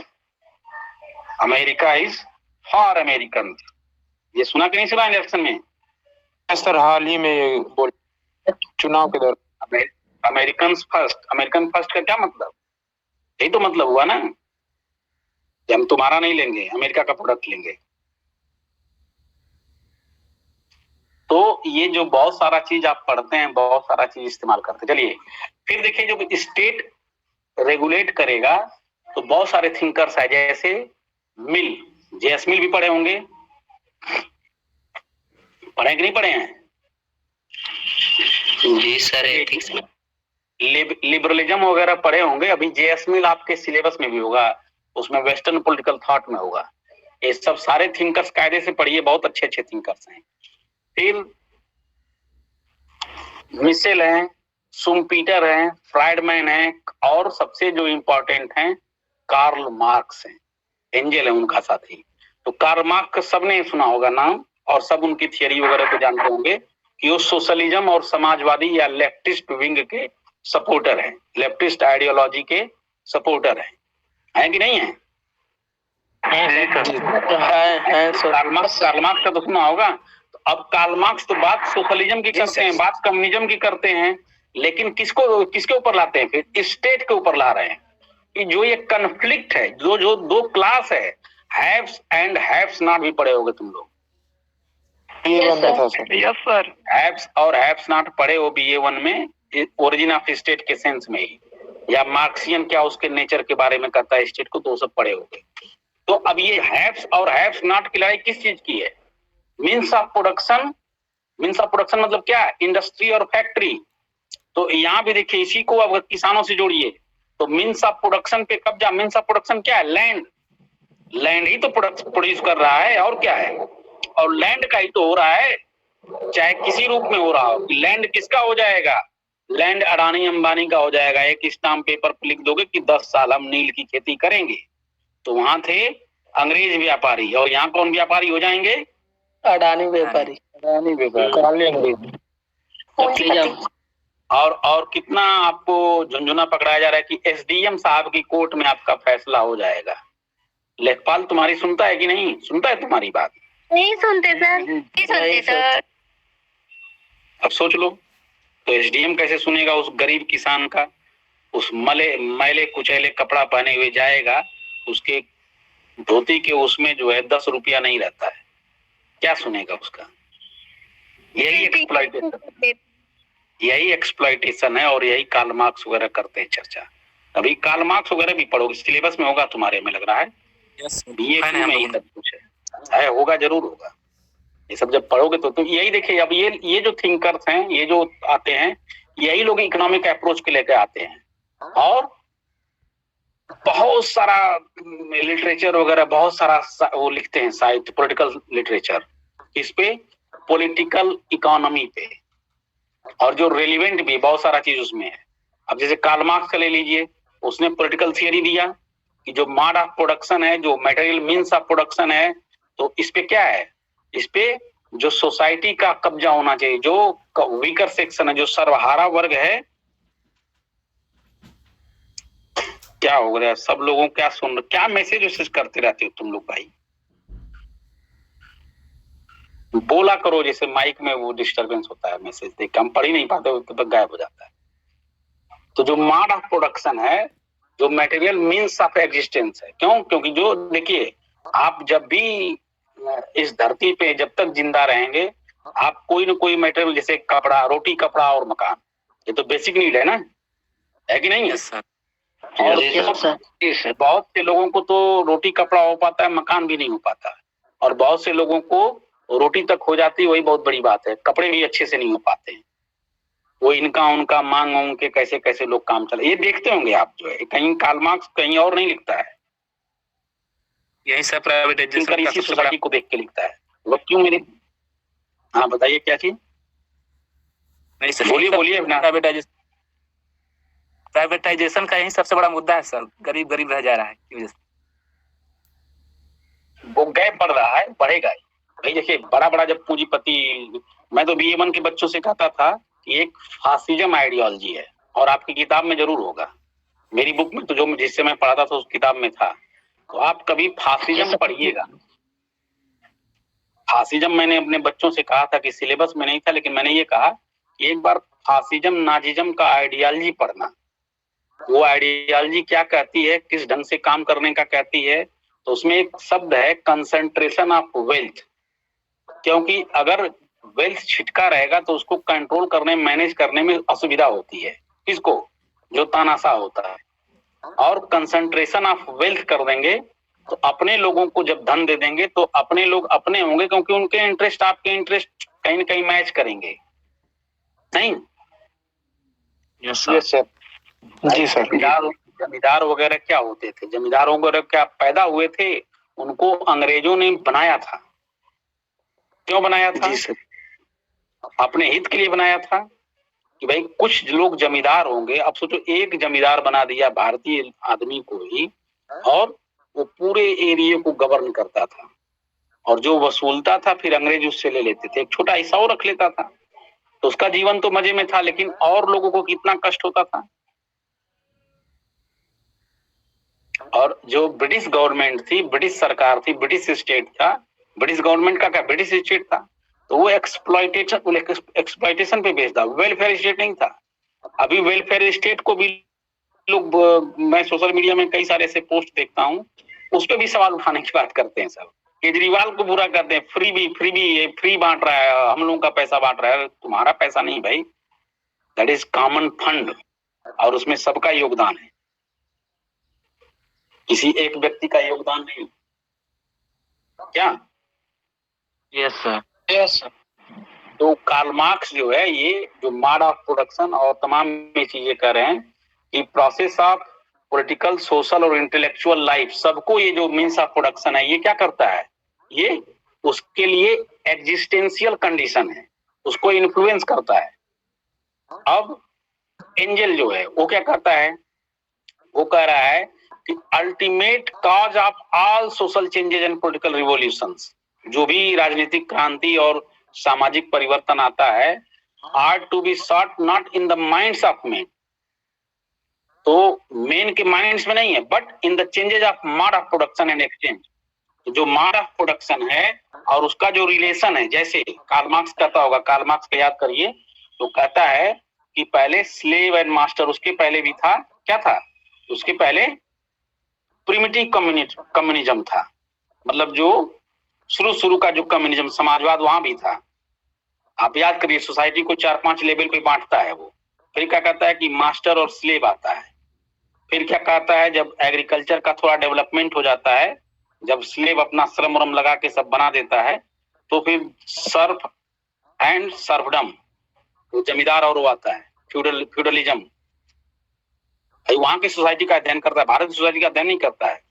Speaker 1: America is for American. ये सुना कि नहीं सुना इलेक्शन में?
Speaker 6: सर हाल ही में बोल चुनाव के दौरान
Speaker 1: अमेरिकन फर्स्ट। अमेरिकन फर्स्ट का क्या मतलब? यही तो मतलब हुआ ना कि हम तुम्हारा नहीं लेंगे, अमेरिका का प्रोडक्ट लेंगे। तो ये जो बहुत सारा चीज आप पढ़ते हैं, बहुत सारा चीज इस्तेमाल करते हैं। चलिए फिर देखिए, जो स्टेट रेगुलेट करेगा तो बहुत सारे थिंकर्स है, जैसे मिल, जेएस मिल भी पढ़े होंगे, पढ़े कि नहीं पढ़े हैं?
Speaker 2: जी सर, ठीक सर।
Speaker 1: लिबरलिज्म वगैरह पढ़े होंगे। अभी जेएस मिल आपके सिलेबस में भी होगा, उसमें वेस्टर्न पॉलिटिकल थॉट में होगा। ये सब सारे थिंकर्स कायदे से पढ़िए, बहुत अच्छे अच्छे थिंकर्स हैं। फिर मिशेल हैं, शुम्पीटर हैं, फ्राइडमैन हैं, और सबसे जो इंपॉर्टेंट हैं कार्ल मार्क्स हैं, एंजेल है उनका साथी। तो कार्ल मार्क्स का सबने सुना होगा नाम, और सब उनकी थियरी वगैरह को जानते होंगे कि वो सोशलिज्म और समाजवादी या लेफ्टिस्ट विंग के सपोर्टर हैं, लेफ्टिस्ट आइडियोलॉजी के सपोर्टर हैं कि नहीं है? कार्ल मार्क्स का तो सुना होगा। तो अब कार्ल मार्क्स तो बात सोशलिज्म की करते हैं, बात कम्युनिज्म की करते हैं, लेकिन किसके ऊपर लाते हैं? फिर स्टेट के ऊपर ला रहे हैं कि जो ये कन्फ्लिक्ट है, जो दो क्लास है, हैव्स एंड हैव्स नॉट भी पढ़े होगे तुम लोग।
Speaker 6: यस सर,
Speaker 1: हैव्स और हैव्स नॉट पढ़े हो BA1 में, ओरिजिन ऑफ स्टेट के सेंस में ही, या मार्क्सियन क्या उसके नेचर के बारे में कहता है स्टेट को, तो सब पढ़े होंगे। तो अब ये हैव्स और हैव्स नॉट की लड़ाई किस चीज की है? Means of production. Means of production मतलब क्या है? इंडस्ट्री और फैक्ट्री। तो यहाँ भी देखिए, इसी को अब किसानों से जोड़िए तो मीन्स ऑफ प्रोडक्शन पे कब्जा। मीन्स ऑफ प्रोडक्शन क्या है? लैंड। लैंड ही तो प्रोड्यूस कर रहा है, और क्या है? और लैंड का ही तो हो रहा है, चाहे किसी रूप में हो रहा हो। लैंड किसका हो जाएगा? लैंड अडानी अंबानी का हो जाएगा। एक स्टाम्प पेपर पर लिख दोगे कि 10 साल हम नील की खेती करेंगे। तो वहां थे अंग्रेज व्यापारी, और यहाँ कौन व्यापारी हो जाएंगे?
Speaker 2: अडानी व्यापारी।
Speaker 1: अडानी व्यापारी। और कितना आपको झुंझुना पकड़ाया जा रहा है कि SDM साहब की कोर्ट में आपका फैसला हो जाएगा। लेखपाल तुम्हारी सुनता है कि नहीं? सुनता है तुम्हारी बात?
Speaker 4: नहीं सुनते सर, नहीं सुनते सर।
Speaker 1: अब सोच लो, तो SDM कैसे सुनेगा उस गरीब किसान का? उस मैले कुचैले कपड़ा पहने हुए जाएगा, उसके धोती के उसमें जो है 10 रुपया नहीं रहता है, क्या सुनेगा उसका? यही एक्सप्लॉइटेशन है, और यही कार्ल मार्क्स वगैरह करते हैं चर्चा। अभी कार्ल मार्क्स वगैरह भी पढ़ोगे, सिलेबस में होगा तुम्हारे में, लग रहा है BA में ये सब कुछ है, होगा, जरूर होगा। ये सब जब पढ़ोगे तो यही देखिए। अब ये जो थिंकर्स हैं, ये जो आते हैं, यही लोग इकोनॉमिक अप्रोच के लेकर आते हैं, और बहुत सारा लिटरेचर वगैरह, बहुत सारा वो लिखते हैं, साहित्य, पॉलिटिकल लिटरेचर, इस पे पॉलिटिकल इकोनॉमी पे, और जो रेलिवेंट भी बहुत सारा चीज उसमें है। अब जैसे कार्ल मार्क्स का ले लीजिए, उसने पॉलिटिकल थियरी दिया कि जो मोड ऑफ प्रोडक्शन है, जो मटेरियल मींस ऑफ प्रोडक्शन है, तो इस पे क्या है? इस पे जो सोसाइटी का कब्जा होना चाहिए, जो वीकर सेक्शन है, जो सर्वहारा वर्ग है। क्या हो गया सब लोगों? क्या मैसेज करते रहते हो तुम लोग भाई? बोला करो, जैसे माइक में वो डिस्टरबेंस होता है, मैसेज देख हम पढ़ ही नहीं पाते, तब तक गायब हो जाता है। तो जो मोड ऑफ प्रोडक्शन है, जो मटेरियल मींस ऑफ एग्जिस्टेंस है, क्यों? क्योंकि जो देखिए, आप जब भी इस धरती पे जब तक जिंदा रहेंगे, आप कोई ना कोई मटेरियल, जैसे कपड़ा, रोटी, कपड़ा और मकान, ये तो बेसिक नीड है ना, है कि नहीं है? और
Speaker 3: Yes, sir.
Speaker 1: बहुत से लोगों को तो रोटी कपड़ा हो पाता है, मकान भी नहीं हो पाता, और बहुत से लोगों को रोटी तक हो जाती है, वही बहुत बड़ी बात है, कपड़े भी अच्छे से नहीं हो पाते हैं। वो इनका उनका मांग मांग के कैसे कैसे लोग काम चले, ये देखते होंगे आप, जो है कहीं कार्ल मार्क्स कहीं और नहीं लिखता है,
Speaker 7: यही सब प्राइवेटाइजेशन का
Speaker 1: इसी
Speaker 7: सबसे बड़ा
Speaker 1: सोसाइटी को देख के लिखता है। वो क्यों मेरे, हाँ बताइए क्या चीज,
Speaker 7: नहीं सर,
Speaker 1: बोलिए बोलिए अपना।
Speaker 7: प्राइवेटाइजेशन का यही सबसे बड़ा मुद्दा है सर, गरीब गरीब रह जा रहा है की वजह से।
Speaker 1: वो गैप बढ़ रहा है, बढ़ेगा ही भाई। देखिए बड़ा बड़ा जब पूंजीपति, मैं तो BA1 के बच्चों से कहता था कि एक फासिज्म आइडियोलॉजी है, और आपकी किताब में जरूर होगा, मेरी बुक में तो जो जिससे मैं पढ़ा था उस किताब में था, तो आप कभी फासिज्म पढ़िएगा। फासिज्म मैंने अपने बच्चों से कहा था कि सिलेबस में नहीं था, लेकिन मैंने ये कहा कि एक बार फासिज्म नाजिज्म का आइडियोलॉजी पढ़ना, वो आइडियोलॉजी क्या कहती है, किस ढंग से काम करने का कहती है। तो उसमें एक शब्द है कंसंट्रेशन ऑफ वेल्थ, क्योंकि अगर वेल्थ छिटका रहेगा तो उसको कंट्रोल करने मैनेज करने में असुविधा होती है, किसको, जो तानाशाह होता है। और कंसंट्रेशन ऑफ वेल्थ कर देंगे तो अपने लोगों को जब धन दे देंगे तो अपने लोग अपने होंगे, क्योंकि उनके इंटरेस्ट आपके इंटरेस्ट कहीं ना कहीं मैच करेंगे, नहीं?
Speaker 6: Yes sir. जी सर।
Speaker 1: जमींदार वगैरह क्या होते थे, जमींदार वगैरह क्या पैदा हुए थे, उनको अंग्रेजों ने बनाया था। क्यों बनाया था?
Speaker 3: जी सर।
Speaker 1: अपने हित के लिए बनाया था कि भाई कुछ लोग जमींदार होंगे। अब सोचो एक जमींदार बना दिया भारतीय आदमी को ही, और वो पूरे एरिया को गवर्न करता था, और जो वसूलता था फिर अंग्रेज उससे ले लेते थे, एक छोटा हिस्सा और रख लेता था। तो उसका जीवन तो मजे में था, लेकिन और लोगों को कितना कष्ट होता था। और जो ब्रिटिश गवर्नमेंट थी, ब्रिटिश सरकार थी, ब्रिटिश स्टेट था, ब्रिटिश गवर्नमेंट का क्या, ब्रिटिश स्टेट था, तो वो एक्सप्लॉइटेशन पे बेस्ड था, वेलफेयर स्टेट नहीं था। अभी वेलफेयर स्टेट को भी लोग, मैं सोशल मीडिया में कई सारे ऐसे पोस्ट देखता हूँ, उस पर भी सवाल उठाने की बात करते हैं सब। केजरीवाल को बुरा करते हैं, फ्री बांट रहा है, हम लोगों का पैसा बांट रहा है। तुम्हारा पैसा नहीं भाई, दैट इज कॉमन फंड, और उसमें सबका योगदान है, किसी एक व्यक्ति का योगदान नहीं। क्या?
Speaker 3: Yes sir.
Speaker 2: Yes sir.
Speaker 1: तो कार्ल मार्क्स जो है, ये जो मोड ऑफ प्रोडक्शन और तमाम ये चीजें कर रहे हैं कि प्रोसेस ऑफ पॉलिटिकल, सोशल और इंटेलेक्चुअल लाइफ, सबको ये जो मीन्स ऑफ प्रोडक्शन है, ये क्या करता है, ये उसके लिए एग्जिस्टेंशियल कंडीशन है, उसको इन्फ्लुएंस करता है। अब एंजल जो है वो क्या करता है, वो कह रहा है कि ultimate cause of all social changes and political revolutions, जो भी राजनीतिक क्रांति और सामाजिक परिवर्तन आता है, are to be sought not in the minds of men, तो मेन के माइंड्स में नहीं है, but in the changes of mode of production and exchange. तो जो मोड ऑफ प्रोडक्शन है और उसका जो रिलेशन है, जैसे कार्ल मार्क्स कहता होगा, कार्ल मार्क्स को याद करिए, तो कहता है कि पहले स्लेव एंड मास्टर, उसके पहले भी था, क्या था, उसके पहले प्रिमिटिव कम्युनिज्म था, मतलब जो शुरू का जो कम्युनिज्म, समाजवाद, वहां भी था। आप याद करिए, सोसाइटी को 4-5 लेवल पे बांटता है वो। फिर क्या कहता है कि मास्टर और स्लेव आता है। फिर क्या कहता है, जब एग्रीकल्चर का थोड़ा डेवलपमेंट हो जाता है, जब स्लेव अपना श्रम वरम लगा के सब बना देता है, तो फिर सर्फ एंड सर्फडम, तो जमींदार और वो आता है, फ्यूडलिज्म। वहां की सोसाइटी का अध्ययन करता है, भारत की सोसाइटी का अध्ययन नहीं करता है,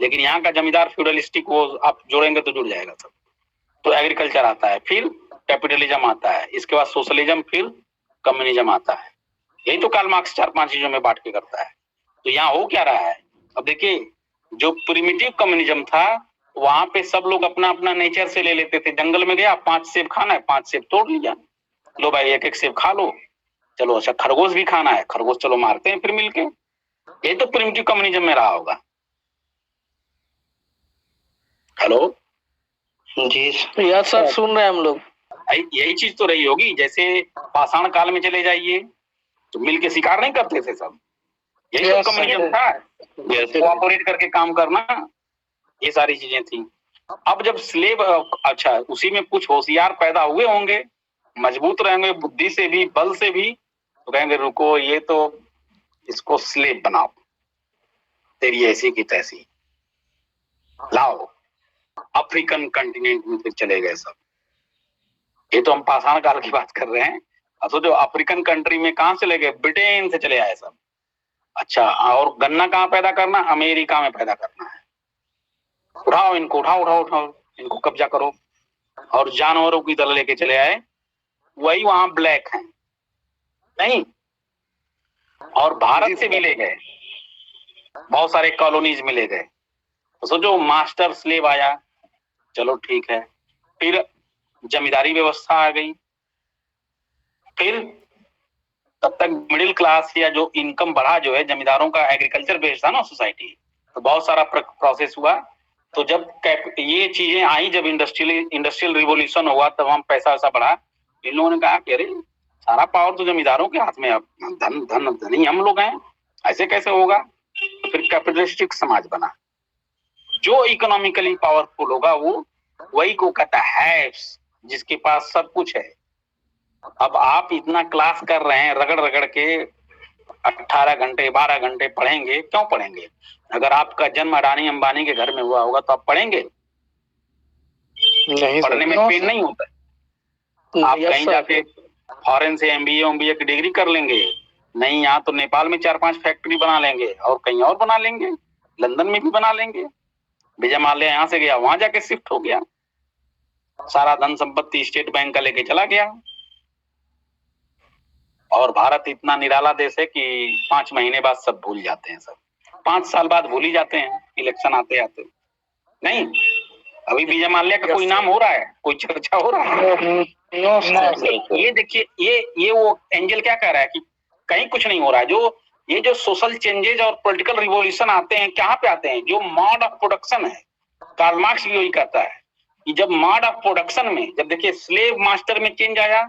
Speaker 1: लेकिन यहाँ का जमींदार फ्यूडलिस्टिक, वो आप जोड़ेंगे तो जुड़ जाएगा सब। तो एग्रीकल्चर आता है, फिर कैपिटलिज्म आता है, इसके बाद सोशलिज्म, फिर कम्युनिज्म आता है। यही तो कार्ल मार्क्स 4-5 चीजों में बांट के करता है। तो यहाँ हो क्या रहा है, अब देखिए, जो प्रिमिटिव कम्युनिज्म था, वहां पे सब लोग अपना अपना नेचर से ले लेते थे। जंगल में गया, 5 सेब खाना है, 5 सेब तोड़ लिया, लो भाई 1-1 सेब खा लो। चलो अच्छा, खरगोश भी खाना है, खरगोश चलो मारते हैं फिर मिलके। ये तो प्रिमिटिव कम्युनिज्म में रहा होगा। हेलो
Speaker 2: जी सर, सुन रहे हैं हम लोग।
Speaker 1: यही चीज तो रही होगी। जैसे पाषाण काल में चले जाइए तो मिलके शिकार नहीं करते थे सब, यही तो कम्युनिज्म था, कोऑपरेट करके काम करना, ये सारी चीजें थी। अब जब स्लेव, अच्छा उसी में कुछ होशियार पैदा हुए होंगे, मजबूत रहेंगे बुद्धि से भी, बल से भी, तो कहेंगे रुको, ये तो इसको स्लेव बनाओ, तेरी ऐसी की तैसी। लाओ, अफ्रीकन कंटिनेंट में फिर चले गए सब। ये तो हम पाषाण काल की बात कर रहे हैं। अब सोचो अफ्रीकन कंट्री में कहां चले गए, ब्रिटेन से चले आए सब। अच्छा, और गन्ना कहाँ पैदा करना, अमेरिका में पैदा करना है। उठाओ इनको, उठाओ उठाओ उठाओ, इनको कब्जा करो। और जानवरों की तरह लेके चले आए, वही वहां ब्लैक हैं नहीं। और भारत से भी ले गए, बहुत सारे कॉलोनीज मिले गए। तो सोचो मास्टर स्लेव आया, चलो ठीक है। फिर जमींदारी व्यवस्था आ गई। फिर तब तक मिडिल क्लास या जो इनकम बढ़ा जो है, जमींदारों का एग्रीकल्चर बेस्ड था ना सोसाइटी, तो बहुत सारा प्रोसेस हुआ। तो जब ये चीजें आई, जब इंडस्ट्रियल रिवोल्यूशन हुआ, तब हम पैसा वैसा बढ़ा। इन लोगों ने कहा कि अरे सारा पावर तो जमींदारों के हाथ में, अब धनी हम लोग हैं, ऐसे कैसे होगा। तो फिर कैपिटलिस्टिक समाज बना। जो इकोनॉमिकली पावरफुल होगा वो वही को कहता है, जिसके पास सब कुछ है। अब आप इतना क्लास कर रहे हैं, रगड़ रगड़ के 18 घंटे 12 घंटे पढ़ेंगे, क्यों पढ़ेंगे। अगर आपका जन्म अडानी अंबानी के घर में हुआ होगा तो आप पढ़ेंगे
Speaker 6: नहीं,
Speaker 1: पढ़ने में पेन नहीं होता है। आप कहीं जाके फॉरेन से MBA की डिग्री कर लेंगे, नहीं यहाँ तो नेपाल में 4-5 फैक्ट्री बना लेंगे, और कहीं और बना लेंगे, लंदन में भी बना लेंगे। विजय माल्या यहाँ से गया, वहां जाके शिफ्ट हो गया, सारा धन संपत्ति स्टेट बैंक का लेके चला गया। और भारत इतना निराला देश है कि 5 महीने बाद सब भूल जाते हैं, सब 5 साल बाद भूल ही जाते हैं, इलेक्शन आते आते। नहीं, अभी विजय माल्या का कोई नाम हो रहा है, कोई चर्चा हो रहा है? ये देखिए, ये वो एंजल क्या कह रहा है कि कहीं कुछ नहीं हो रहा है। जो सोशल चेंजेज और पॉलिटिकल रिवॉल्यूशन आते हैं, कहाँ पे आते हैं, जो मोड ऑफ प्रोडक्शन है। कार्ल मार्क्स भी वही कहता है कि जब मोड ऑफ प्रोडक्शन में, जब देखिए स्लेव मास्टर में चेंज आया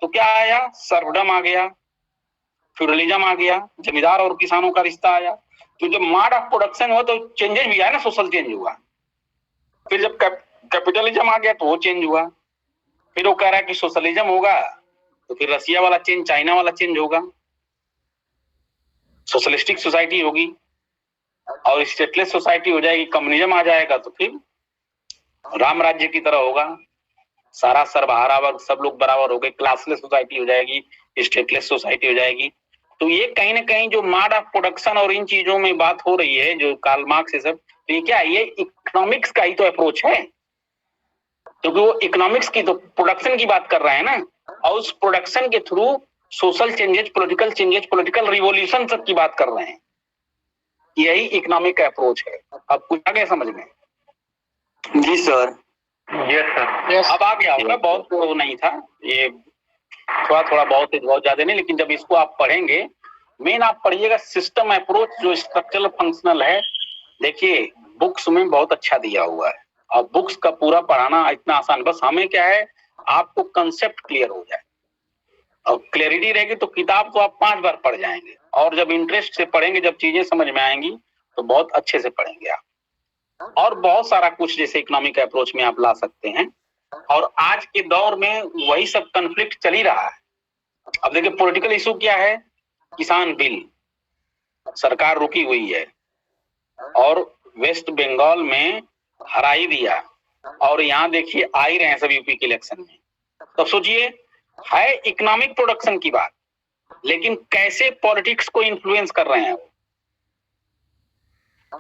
Speaker 1: तो क्या आया, सर्वडम आ गया, फ्यूडलिज्म आ गया, जमींदार और किसानों का रिश्ता आया। तो जब मोड ऑफ प्रोडक्शन हुआ तो चेंजेस भी आया ना, सोशल चेंज हुआ। फिर जब कैपिटलिज्म आ गया तो वो चेंज हुआ। फिर वो कह रहा है कि सोशलिज्म होगा तो फिर रसिया वाला चेंज, चाइना वाला चेंज होगा, सोशलिस्टिक सोसाइटी होगी, और स्टेटलेस सोसाइटी हो जाएगी, कम्युनिज्म आ जाएगा तो फिर राम राज्य की तरह होगा, सारा सर्वहारा वर्ग, सब लोग बराबर हो गए, क्लासलेस सोसाइटी हो जाएगी, स्टेटलेस सोसाइटी हो जाएगी। तो ये कहीं ना कहीं जो मोड ऑफ प्रोडक्शन और इन चीजों में बात हो रही है, जो कार्ल मार्क्स से सब, तो ये क्या है, ये इकोनॉमिक्स का ही तो अप्रोच है। क्योंकि वो इकोनॉमिक्स की तो प्रोडक्शन की बात कर रहे हैं ना, और उस प्रोडक्शन के through social changes, political revolution सब की बात कर रहे हैं। यही इकोनॉमिक अप्रोच है। अब कुछ आ गया समझ में?
Speaker 2: जी सर।
Speaker 5: Yes sir.
Speaker 1: अब आ गया होगा, बहुत तो नहीं था ये, थोड़ा बहुत ज्यादा नहीं, लेकिन जब इसको आप पढ़ेंगे, मेन आप पढ़िएगा सिस्टम अप्रोच, जो स्ट्रक्चरल फंक्शनल है। देखिए बुक्स में बहुत अच्छा दिया हुआ है, और बुक्स का पूरा पढ़ाना इतना आसान, बस हमें क्या है, आपको कंसेप्ट क्लियर हो जाए, और क्लैरिटी रहेगी तो किताब तो आप 5 बार पढ़ जाएंगे। और जब इंटरेस्ट से पढ़ेंगे, जब चीजें समझ में आएंगी तो बहुत अच्छे से पढ़ेंगे आप। और बहुत सारा कुछ जैसे इकोनॉमिक अप्रोच में आप ला सकते हैं। और आज के दौर में वही सब कन्फ्लिक्ट चल ही रहा है। अब देखिए पॉलिटिकल इशू क्या है, किसान बिल, सरकार रुकी हुई है, और वेस्ट बंगाल में हरा ही दिया, और यहाँ देखिए आ ही रहे हैं सब यूपी के इलेक्शन में। तब सोचिए, है इकोनॉमिक प्रोडक्शन की बात, लेकिन कैसे पॉलिटिक्स को इन्फ्लुएंस कर रहे हैं वो।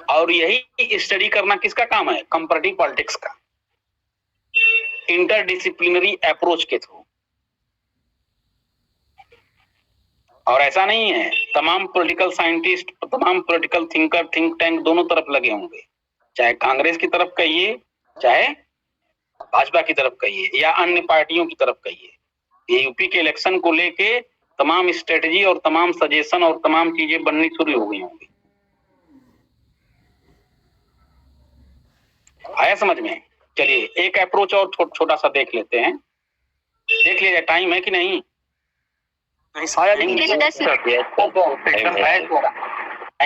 Speaker 1: और यही स्टडी करना किसका काम है, कंपैरेटिव पॉलिटिक्स का, इंटरडिसिप्लिनरी अप्रोच के थ्रू। और ऐसा नहीं है, तमाम पॉलिटिकल साइंटिस्ट, तमाम पॉलिटिकल थिंकर, थिंक टैंक दोनों तरफ लगे होंगे, चाहे कांग्रेस की तरफ कहिए, चाहे भाजपा की तरफ कहिए, या अन्य पार्टियों की तरफ कहिए। ये यूपी के इलेक्शन को लेके तमाम स्ट्रेटजी और तमाम सजेशन और तमाम चीजें बननी शुरू हो गई होंगी। आया समझ में? चलिए एक अप्रोच और छोटा सा देख लेते हैं। देख लीजिए, टाइम है कि नहीं? टाइम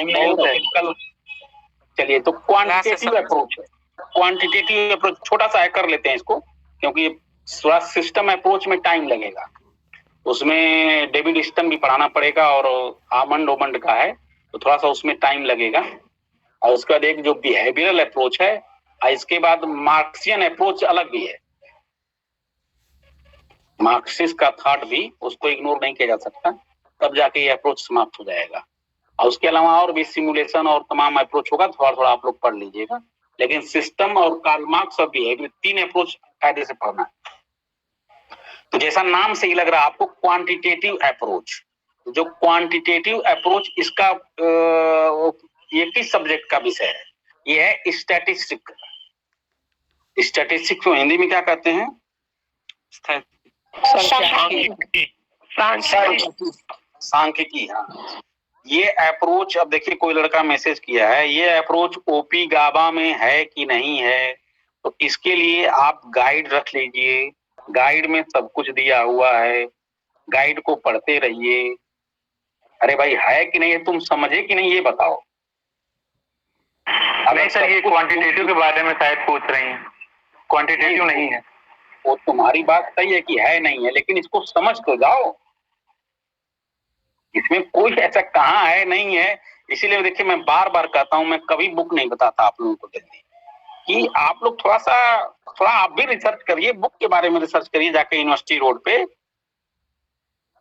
Speaker 1: नहीं तो कल। चलिए, तो क्वांटिटेटिव अप्रोच है। क्वांटिटेटिव अप्रोच छोटा सा है, कर लेते हैं इसको, क्योंकि थोड़ा सिस्टम अप्रोच में टाइम लगेगा। उसमें डेविड स्टम भी पढ़ाना पड़ेगा, और आमंड ओमंड का है, तो थोड़ा सा उसमें टाइम लगेगा। और उसके बाद एक जो बिहेवियरल अप्रोच है, और इसके बाद मार्क्सियन अप्रोच अलग भी है। मार्क्सिस्ट का थॉट भी, उसको इग्नोर नहीं किया जा सकता, तब जाके ये अप्रोच समाप्त हो जाएगा। और उसके अलावा और भी सिमुलेशन और तमाम अप्रोच होगा, थोड़ा थोड़ा आप लोग पढ़ लीजिएगा, लेकिन सिस्टम और कार्ल मार्क्स और बिहेवियर, 3 अप्रोच कायदे से पढ़ना है। तो जैसा नाम से ही लग रहा है आपको, क्वांटिटेटिव अप्रोच। जो क्वांटिटेटिव अप्रोच, इसका ये किस सब्जेक्ट का विषय है? ये है स्टैटिस्टिक। स्टैटिस्टिक को हिंदी में क्या कहते हैं? सांख्यिकी। हाँ, ये अप्रोच, अब देखिए कोई लड़का मैसेज किया है, ये अप्रोच ओपी गाबा में है कि नहीं है, तो इसके लिए आप गाइड रख लीजिए। गाइड में सब कुछ दिया हुआ है, गाइड को पढ़ते रहिए। अरे भाई, है कि नहीं है, तुम समझे कि नहीं, ये बताओ।
Speaker 5: नहीं सर, ये क्वांटिटेटिव के बारे में शायद पूछ रही हैं। क्वांटिटेटिव नहीं है।
Speaker 1: वो तुम्हारी बात सही है कि है नहीं है, लेकिन इसको समझ तो जाओ। इसमें कोई ऐसा कहाँ है नहीं है। इसीलिए देखिए, मैं बार बार कहता हूं, मैं कभी बुक नहीं बताता आप लोगों को जल्दी, कि आप लोग थोड़ा आप भी रिसर्च करिए, बुक के बारे में रिसर्च करिए जाके यूनिवर्सिटी रोड पे।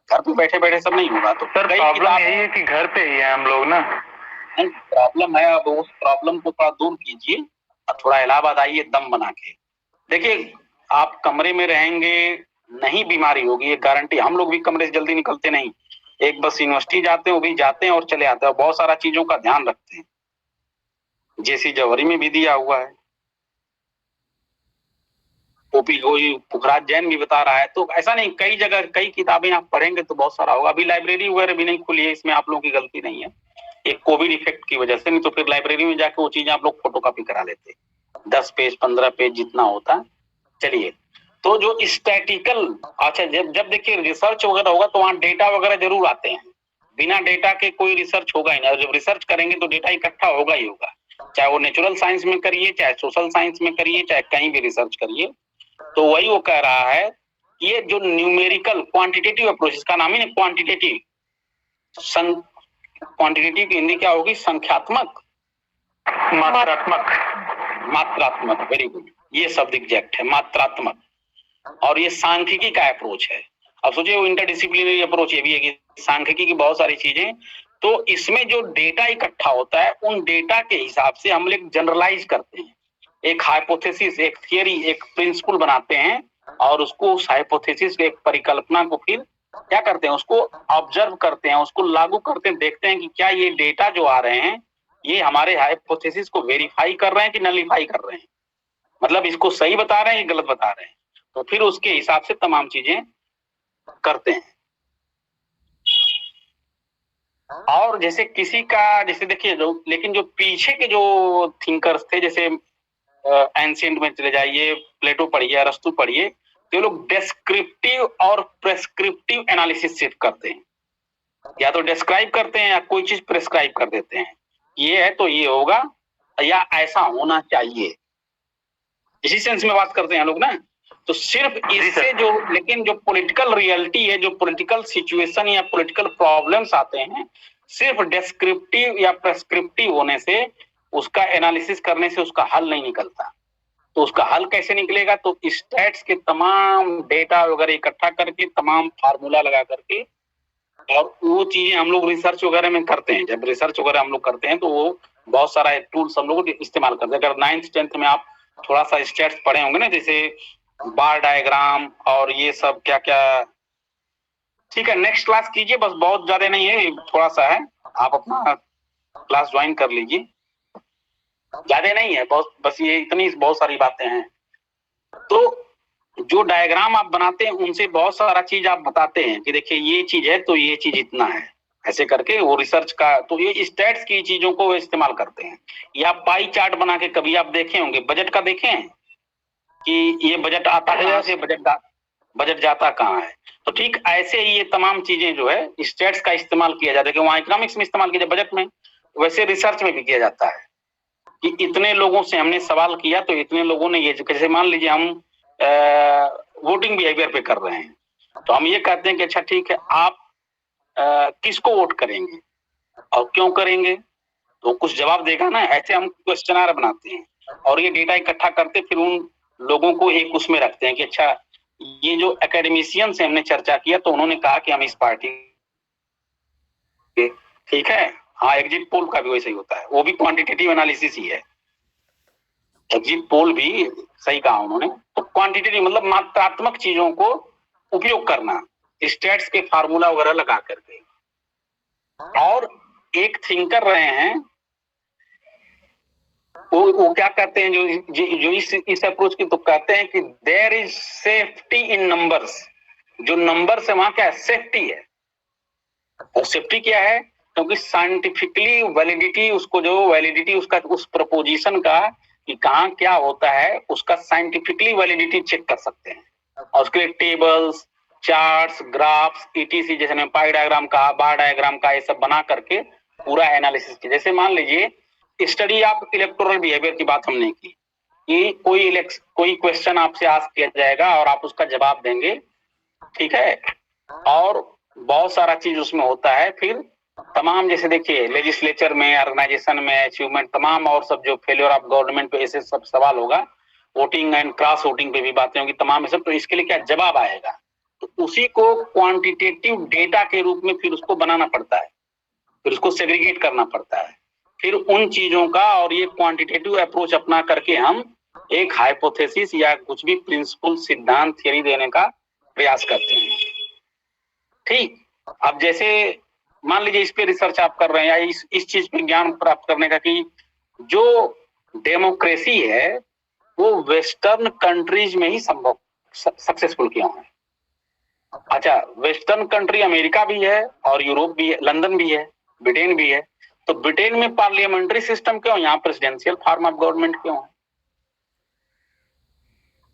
Speaker 1: घर पे बैठे बैठे सब नहीं होगा। तो
Speaker 5: सर प्रॉब्लम यही है कि घर पे ही है हम लोग ना।
Speaker 1: प्रॉब्लम है, अब उस प्रॉब्लम को थोड़ा दूर कीजिए और थोड़ा इलाहाबाद आइए दम बना के। देखिए, आप कमरे में रहेंगे, नहीं बीमारी होगी, ये गारंटी। हम लोग भी कमरे से जल्दी निकलते नहीं, एक बस यूनिवर्सिटी जाते हैं, वो भी जाते हैं और चले आते हैं, और बहुत सारा चीजों का ध्यान रखते हैं। जेसी जौहरी में भी दिया हुआ है, ओपी पुखराज जैन भी बता रहा है। तो ऐसा नहीं, कई जगह कई किताबें आप पढ़ेंगे तो बहुत सारा होगा। अभी लाइब्रेरी वगैरह भी नहीं खुली है, इसमें आप लोगों की गलती नहीं है, एक कोविड इफेक्ट की वजह से। नहीं तो फिर लाइब्रेरी में जाके वो चीजें आप लोग फोटोकॉपी करा लेते, 10 पेज 15 पेज जितना होता। चलिए, तो जो स्टैटिकल, अच्छा, जब देखिए रिसर्च वगैरह होगा तो वहाँ डेटा वगैरह जरूर आते हैं। बिना डेटा के कोई रिसर्च होगा ही नहीं। जब रिसर्च करेंगे तो डेटा इकट्ठा होगा ही होगा, चाहे वो नेचुरल साइंस में करिए, चाहे सोशल साइंस में करिए, चाहे कहीं भी रिसर्च करिए। तो वही वो कह रहा है कि ये जो न्यूमेरिकल क्वांटिटेटिव अप्रोच, इसका नाम ही नहीं क्वांटिटेटिव। क्वांटिटेटिव की हिंदी क्या होगी? संख्यात्मक, मात्रात्मक। वेरी गुड, ये शब्द एग्जैक्ट है, मात्रात्मक। और ये सांख्यिकी का अप्रोच है। अब सोचिए, वो इंटरडिसिप्लिनरी अप्रोच ये भी है कि सांख्यिकी की बहुत सारी चीजें, तो इसमें जो डेटा इकट्ठा होता है, उन डेटा के हिसाब से हम लोग जनरलाइज करते हैं, एक हाइपोथेसिस, एक थियरी, एक प्रिंसिपल बनाते हैं, और उसको उस हाइपोथेसिस, एक परिकल्पना को फिर क्या करते हैं, उसको ऑब्जर्व करते हैं, उसको लागू करते हैं, देखते हैं कि क्या ये डेटा जो आ रहे हैं ये हमारे हाइपोथेसिस को वेरीफाई कर रहे हैं कि नलीफाई कर रहे हैं, मतलब इसको सही बता रहे हैं कि गलत बता रहे हैं। तो फिर उसके हिसाब से तमाम चीजें करते हैं। और जैसे किसी का, जैसे देखिए, लेकिन जो पीछे के जो थिंकर्स थे, जैसे एंशिएंट में चले जाइए, प्लेटो पढ़िए, अरस्तु पढ़िए, तो लोग डेस्क्रिप्टिव और प्रेस्क्रिप्टिव एनालिसिस सिर्फ करते हैं। या तो डिस्क्राइब करते हैं या कोई चीज प्रेस्क्राइब कर देते हैं, ये है तो ये होगा या ऐसा होना चाहिए, इसी सेंस में बात करते हैं लोग ना। तो सिर्फ इससे जो, लेकिन जो पॉलिटिकल रियलिटी है, जो पॉलिटिकल सिचुएशन या पॉलिटिकल प्रॉब्लम्स आते हैं, सिर्फ डिस्क्रिप्टिव या प्रेस्क्रिप्टिव होने से, उसका एनालिसिस करने से उसका हल नहीं निकलता। तो उसका हल कैसे निकलेगा? तो स्टैट्स के तमाम डेटा वगैरह इकट्ठा करके, तमाम फार्मूला लगा करके, और वो चीजें हम लोग रिसर्च वगैरह में करते हैं। जब रिसर्च वगैरह हम लोग करते हैं तो वो बहुत सारा टूल्स हम लोग इस्तेमाल करते हैं। अगर 9th 10th में आप थोड़ा सा स्टैट्स पढ़े होंगे ना, जैसे बार डायग्राम और ये सब क्या क्या, ठीक है, नेक्स्ट क्लास कीजिए, बस बहुत ज्यादा नहीं है, थोड़ा सा है, आप अपना क्लास ज्वाइन कर लीजिए, ज्यादा नहीं है, बहुत, बस ये इतनी बहुत सारी बातें हैं। तो जो डायग्राम आप बनाते हैं उनसे बहुत सारा चीज आप बताते हैं कि देखिए ये चीज है तो ये चीज इतना है, ऐसे करके वो रिसर्च का, तो ये स्टैट्स की चीजों को इस्तेमाल करते हैं। या पाई चार्ट बना के, कभी आप देखे होंगे, बजट का देखे हैं कि ये बजट आता कहाँ से, बजट जाता कहाँ है। तो ठीक ऐसे ही ये तमाम चीजें जो है स्टैट्स का इस्तेमाल किया जाता है, कि वहाँ इकोनॉमिक्स में इस्तेमाल किया जाए, बजट में, वैसे रिसर्च में भी किया जाता है कि इतने लोगों से हमने सवाल किया तो इतने लोगों ने ये, जैसे मान लीजिए हम वोटिंग बिहेवियर पे कर रहे हैं, तो हम ये कहते हैं कि अच्छा ठीक है, आप किसको वोट करेंगे और क्यों करेंगे? तो कुछ जवाब देगा ना। ऐसे हम क्वेश्चनर बनाते हैं और ये डेटा इकट्ठा करते, फिर उन लोगों को एक उसमें रखते हैं कि अच्छा ये जो एकेडमिशियन से हमने चर्चा किया तो उन्होंने कहा कि हम इस पार्टी के, ठीक है। हाँ, एग्जिट पोल का भी वैसे ही होता है, वो भी क्वांटिटेटिव एनालिसिस ही है। एग्जिट पोल भी सही कहा उन्होंने। तो क्वांटिटेटिव मतलब मात्रात्मक चीजों को उपयोग करना, स्टेट्स के फार्मूला वगैरह लगा करके। और एक थिंकर रहे हैं, वो क्या कहते हैं, जो इस अप्रोच की, तो कहते हैं कि there is safety in numbers. जो नंबर से वहां क्या है, सेफ्टी है। और सेफ्टी क्या है, क्योंकि साइंटिफिकली वैलिडिटी, उसको जो वैलिडिटी उसका, उस प्रपोजिशन का कि कहाँ क्या होता है, उसका साइंटिफिकली वैलिडिटी चेक कर सकते हैं। और उसके लिए टेबल्स, चार्ट्स, ग्राफ्स, ईटीसी, जैसे मैंने पाई डायग्राम का, बार डायग्राम का, ये सब बना करके पूरा एनालिसिस किया। जैसे मान लीजिए स्टडी ऑफ इलेक्टोरल बिहेवियर की बात हमने की कि कोई क्वेश्चन आपसे आस्क किया जाएगा और आप उसका जवाब देंगे, ठीक है। और बहुत सारा चीज उसमें होता है। फिर तमाम, जैसे देखिए लेजिस्लेचर में, ऑर्गेनाइजेशन में, अचीवमेंट, तमाम और सब जो फेलियर ऑफ गवर्नमेंट पे ऐसे सब सवाल होगा, वोटिंग एंड क्रॉस वोटिंग पे भी बातें होंगी, तमाम ये सब। तो इसके लिए क्या जवाब आएगा, तो उसी को क्वांटिटेटिव डेटा के रूप में फिर उसको बनाना पड़ता है, फिर उसको सेग्रीगेट करना पड़ता है। फिर उन चीजों का और ये क्वांटिटेटिव अप्रोच अपना करके हम एक हाइपोथेसिस या कुछ भी प्रिंसिपल, सिद्धांत, थियरी देने का प्रयास करते हैं, ठीक। अब जैसे मान लीजिए इस पे रिसर्च आप कर रहे हैं या इस चीज पे ज्ञान प्राप्त करने का कि जो डेमोक्रेसी है वो वेस्टर्न कंट्रीज में ही संभव सक्सेसफुल क्यों है। अच्छा, वेस्टर्न कंट्री अमेरिका भी है और यूरोप भी है, लंदन भी है, ब्रिटेन भी है। तो ब्रिटेन में पार्लियामेंट्री सिस्टम क्यों, यहाँ प्रेसिडेंशियल फॉर्म ऑफ गवर्नमेंट क्यों है।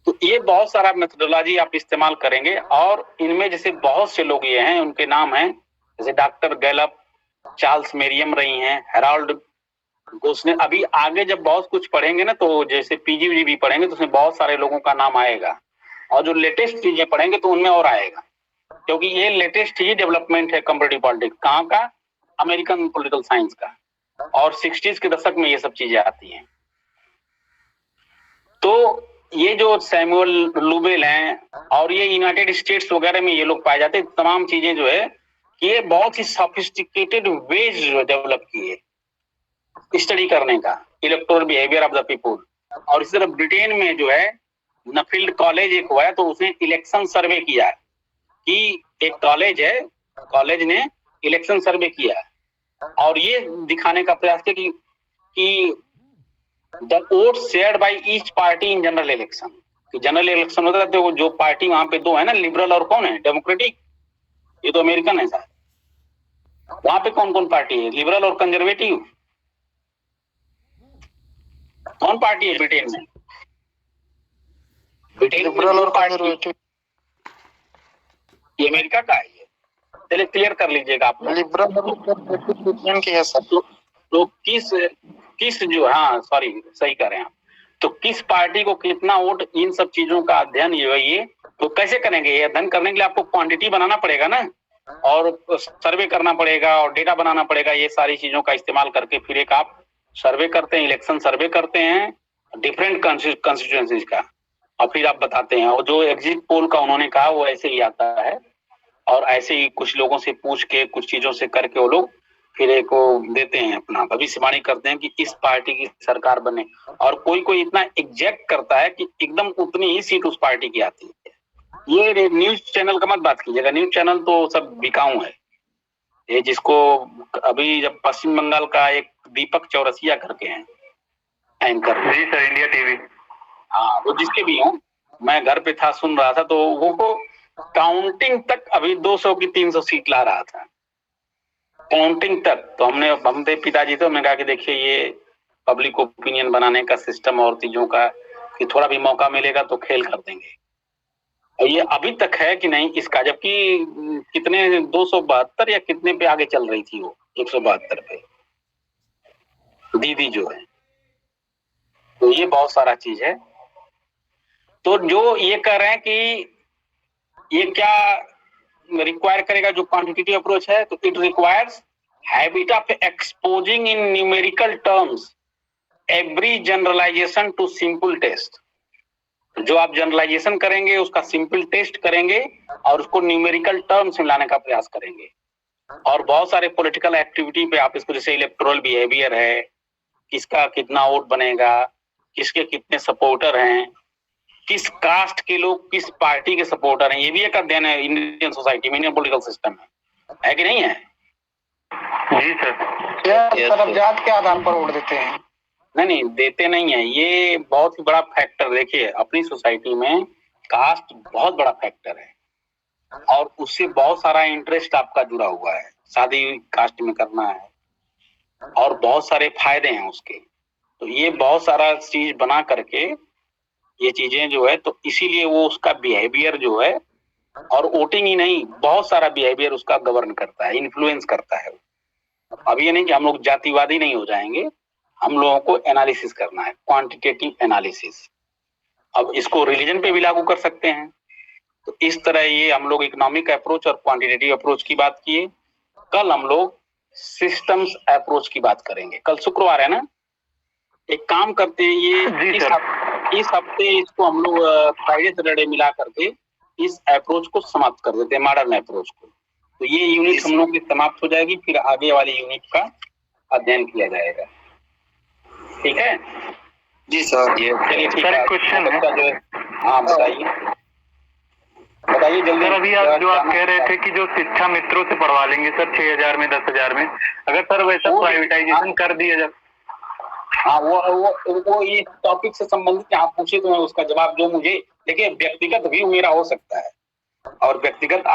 Speaker 1: तो ये बहुत सारा मेथोडोलॉजी आप इस्तेमाल करेंगे। और इनमें जैसे बहुत से लोग ये हैं, उनके नाम हैं जैसे डॉक्टर गैलप, चार्ल्स मेरियम रही हैं, हेराल्ड गोस्ने। अभी आगे जब बहुत कुछ पढ़ेंगे ना, तो जैसे पीजी भी पढ़ेंगे तो उसमें बहुत सारे लोगों का नाम आएगा। और जो लेटेस्ट चीजें पढ़ेंगे तो उनमें और आएगा, क्योंकि ये लेटेस्ट ही डेवलपमेंट है कंपैरेटिव पॉलिटिक्स। कहाँ का, अमेरिकन पॉलिटिकल साइंस का। और 60s के दशक में ये सब चीजें आती हैं। तो ये जो सैमुअल लुबेल हैं और ये यूनाइटेड स्टेट्स वगैरह में ये लोग पाए जाते हैं। तमाम चीजें जो है ये बहुत ही सोफिस्टिकेटेड वेज डेवलप किए स्टडी करने का, electoral behaviour of the people. और इसी तरह ब्रिटेन में जो है नफील्ड कॉलेज एक हुआ है, तो उसने इलेक्शन सर्वे किया है कि एक कॉलेज है, कॉलेज ने इलेक्शन सर्वे किया है और ये दिखाने का प्रयास किया कि the vote shared by each party in general election. General election होता है तो जो पार्टी वहां पे दो है ना, लिबरल और कौन है, डेमोक्रेटिक, ये तो अमेरिकन है साहब। वहां पे कौन कौन पार्टी है, लिबरल और कंजर्वेटिव, कौन पार्टी है ब्रिटेन में? ब्रिटेन लिबरल और कंजर्वेटिव, ये अमेरिका का है। ये चलिए क्लियर कर लीजिएगा आप।
Speaker 6: लिबरल और कंजर्वेटिव की है सर।
Speaker 1: तो किस जो, हाँ सॉरी, सही कह रहे हैं आप। तो किस पार्टी को कितना वोट, इन सब चीजों का अध्ययन ये तो कैसे करेंगे? ये अध्ययन करने के लिए आपको क्वांटिटी बनाना पड़ेगा ना, और सर्वे करना पड़ेगा और डेटा बनाना पड़ेगा। ये सारी चीजों का इस्तेमाल करके फिर एक आप सर्वे करते हैं, इलेक्शन सर्वे करते हैं डिफरेंट कंस्टिट्यूएंसीज का, और फिर आप बताते हैं। और जो एग्जिट पोल का उन्होंने कहा वो ऐसे ही आता है, और ऐसे ही कुछ लोगों से पूछ के, कुछ चीजों से करके वो लोग फिर एक वो देते हैं, अपना भविष्यवाणी करते हैं कि इस पार्टी की सरकार बने। और कोई इतना एग्जैक्ट करता है कि एकदम उतनी ही सीट उस पार्टी की आती है। ये न्यूज चैनल का मत बात कीजिएगा, न्यूज चैनल तो सब बिकाऊ है। ये जिसको अभी जब पश्चिम बंगाल का एक दीपक चौरसिया करके हैं एंकर,
Speaker 5: जी सर, इंडिया टीवी,
Speaker 1: हाँ वो जिसके भी हो, मैं घर पे था सुन रहा था, तो वो काउंटिंग तक अभी 200 की 300 सीट ला रहा था, काउंटिंग तक। तो हम थे पिताजी, तो हमने कहा कि देखिए ये पब्लिक ओपिनियन बनाने का सिस्टम और चीजों का, कि थोड़ा भी मौका मिलेगा तो खेल कर देंगे। और ये अभी तक है कि नहीं इसका, जबकि कितने 272 या कितने पे आगे चल रही थी वो, 172 पे दीदी जो है। तो ये बहुत सारा चीज है। तो जो ये कह रहे हैं कि ये क्या रिक्वायर करेगा, जो क्वांटिटेटिव अप्रोच है, तो it requires habit of exposing in numerical terms every generalization to simple test. जो आप जनरलाइजेशन करेंगे उसका सिंपल टेस्ट करेंगे और उसको न्यूमेरिकल टर्म्स में लाने का प्रयास करेंगे। और बहुत सारे पॉलिटिकल एक्टिविटी पे आप इसको, जैसे इलेक्टोरल बिहेवियर है, किसका कितना वोट बनेगा, किसके कितने सपोर्टर हैं, किस कास्ट के लोग किस पार्टी के सपोर्टर हैं, ये भी एक अध्ययन है इंडियन सोसाइटी में, इंडियन पॉलिटिकल सिस्टम है कि नहीं है?
Speaker 5: जी सर।
Speaker 8: सर जात के आधार पर वोट देते हैं?
Speaker 1: नहीं देते नहीं है, ये बहुत ही बड़ा फैक्टर। देखिए अपनी सोसाइटी में कास्ट बहुत बड़ा फैक्टर है और उससे बहुत सारा इंटरेस्ट आपका जुड़ा हुआ है, शादी कास्ट में करना है और बहुत सारे फायदे हैं उसके। तो ये बहुत सारा चीज बना करके ये चीजें जो है, तो इसीलिए वो उसका बिहेवियर जो है, और वोटिंग ही नहीं, बहुत सारा बिहेवियर उसका गवर्न करता है, इन्फ्लुएंस करता है। अब ये नहीं कि हम लोग जातिवादी नहीं हो जाएंगे, हम लोगों को एनालिसिस करना है, क्वांटिटेटिव एनालिसिस। अब इसको रिलीजन पे भी लागू कर सकते हैं। तो इस तरह ये हम लोग इकोनॉमिक अप्रोच और क्वांटिटेटिव अप्रोच की बात किए। कल हम लोग सिस्टम्स अप्रोच की बात करेंगे। कल शुक्रवार है ना, एक काम करते हैं, ये इस हफ्ते इसको हम लोग फ्राइडे सैटरडे मिला करके इस अप्रोच को समाप्त कर देते हैं, मॉडर्न अप्रोच को। तो ये यूनिट हम लोग की समाप्त हो जाएगी, फिर आगे वाली यूनिट का अध्ययन किया जाएगा। ठीक है
Speaker 8: जी सर।
Speaker 1: चलिए ठीक
Speaker 5: सर,
Speaker 1: है।
Speaker 5: एक क्वेश्चन है।
Speaker 1: हाँ बताइए जल्दी।
Speaker 5: सर अभी आप जो आप कह रहे थे कि जो शिक्षा मित्रों से पढ़वा लेंगे सर 6,000 में 10,000 में, अगर सर वैसा प्राइवेटाइजेशन कर दिया जाए।
Speaker 1: हाँ वो ये टॉपिक से संबंधित आप पूछे तो मैं उसका जवाब जो मुझे, देखिए व्यक्तिगत व्यू मेरा हो सकता है और व्यक्तिगत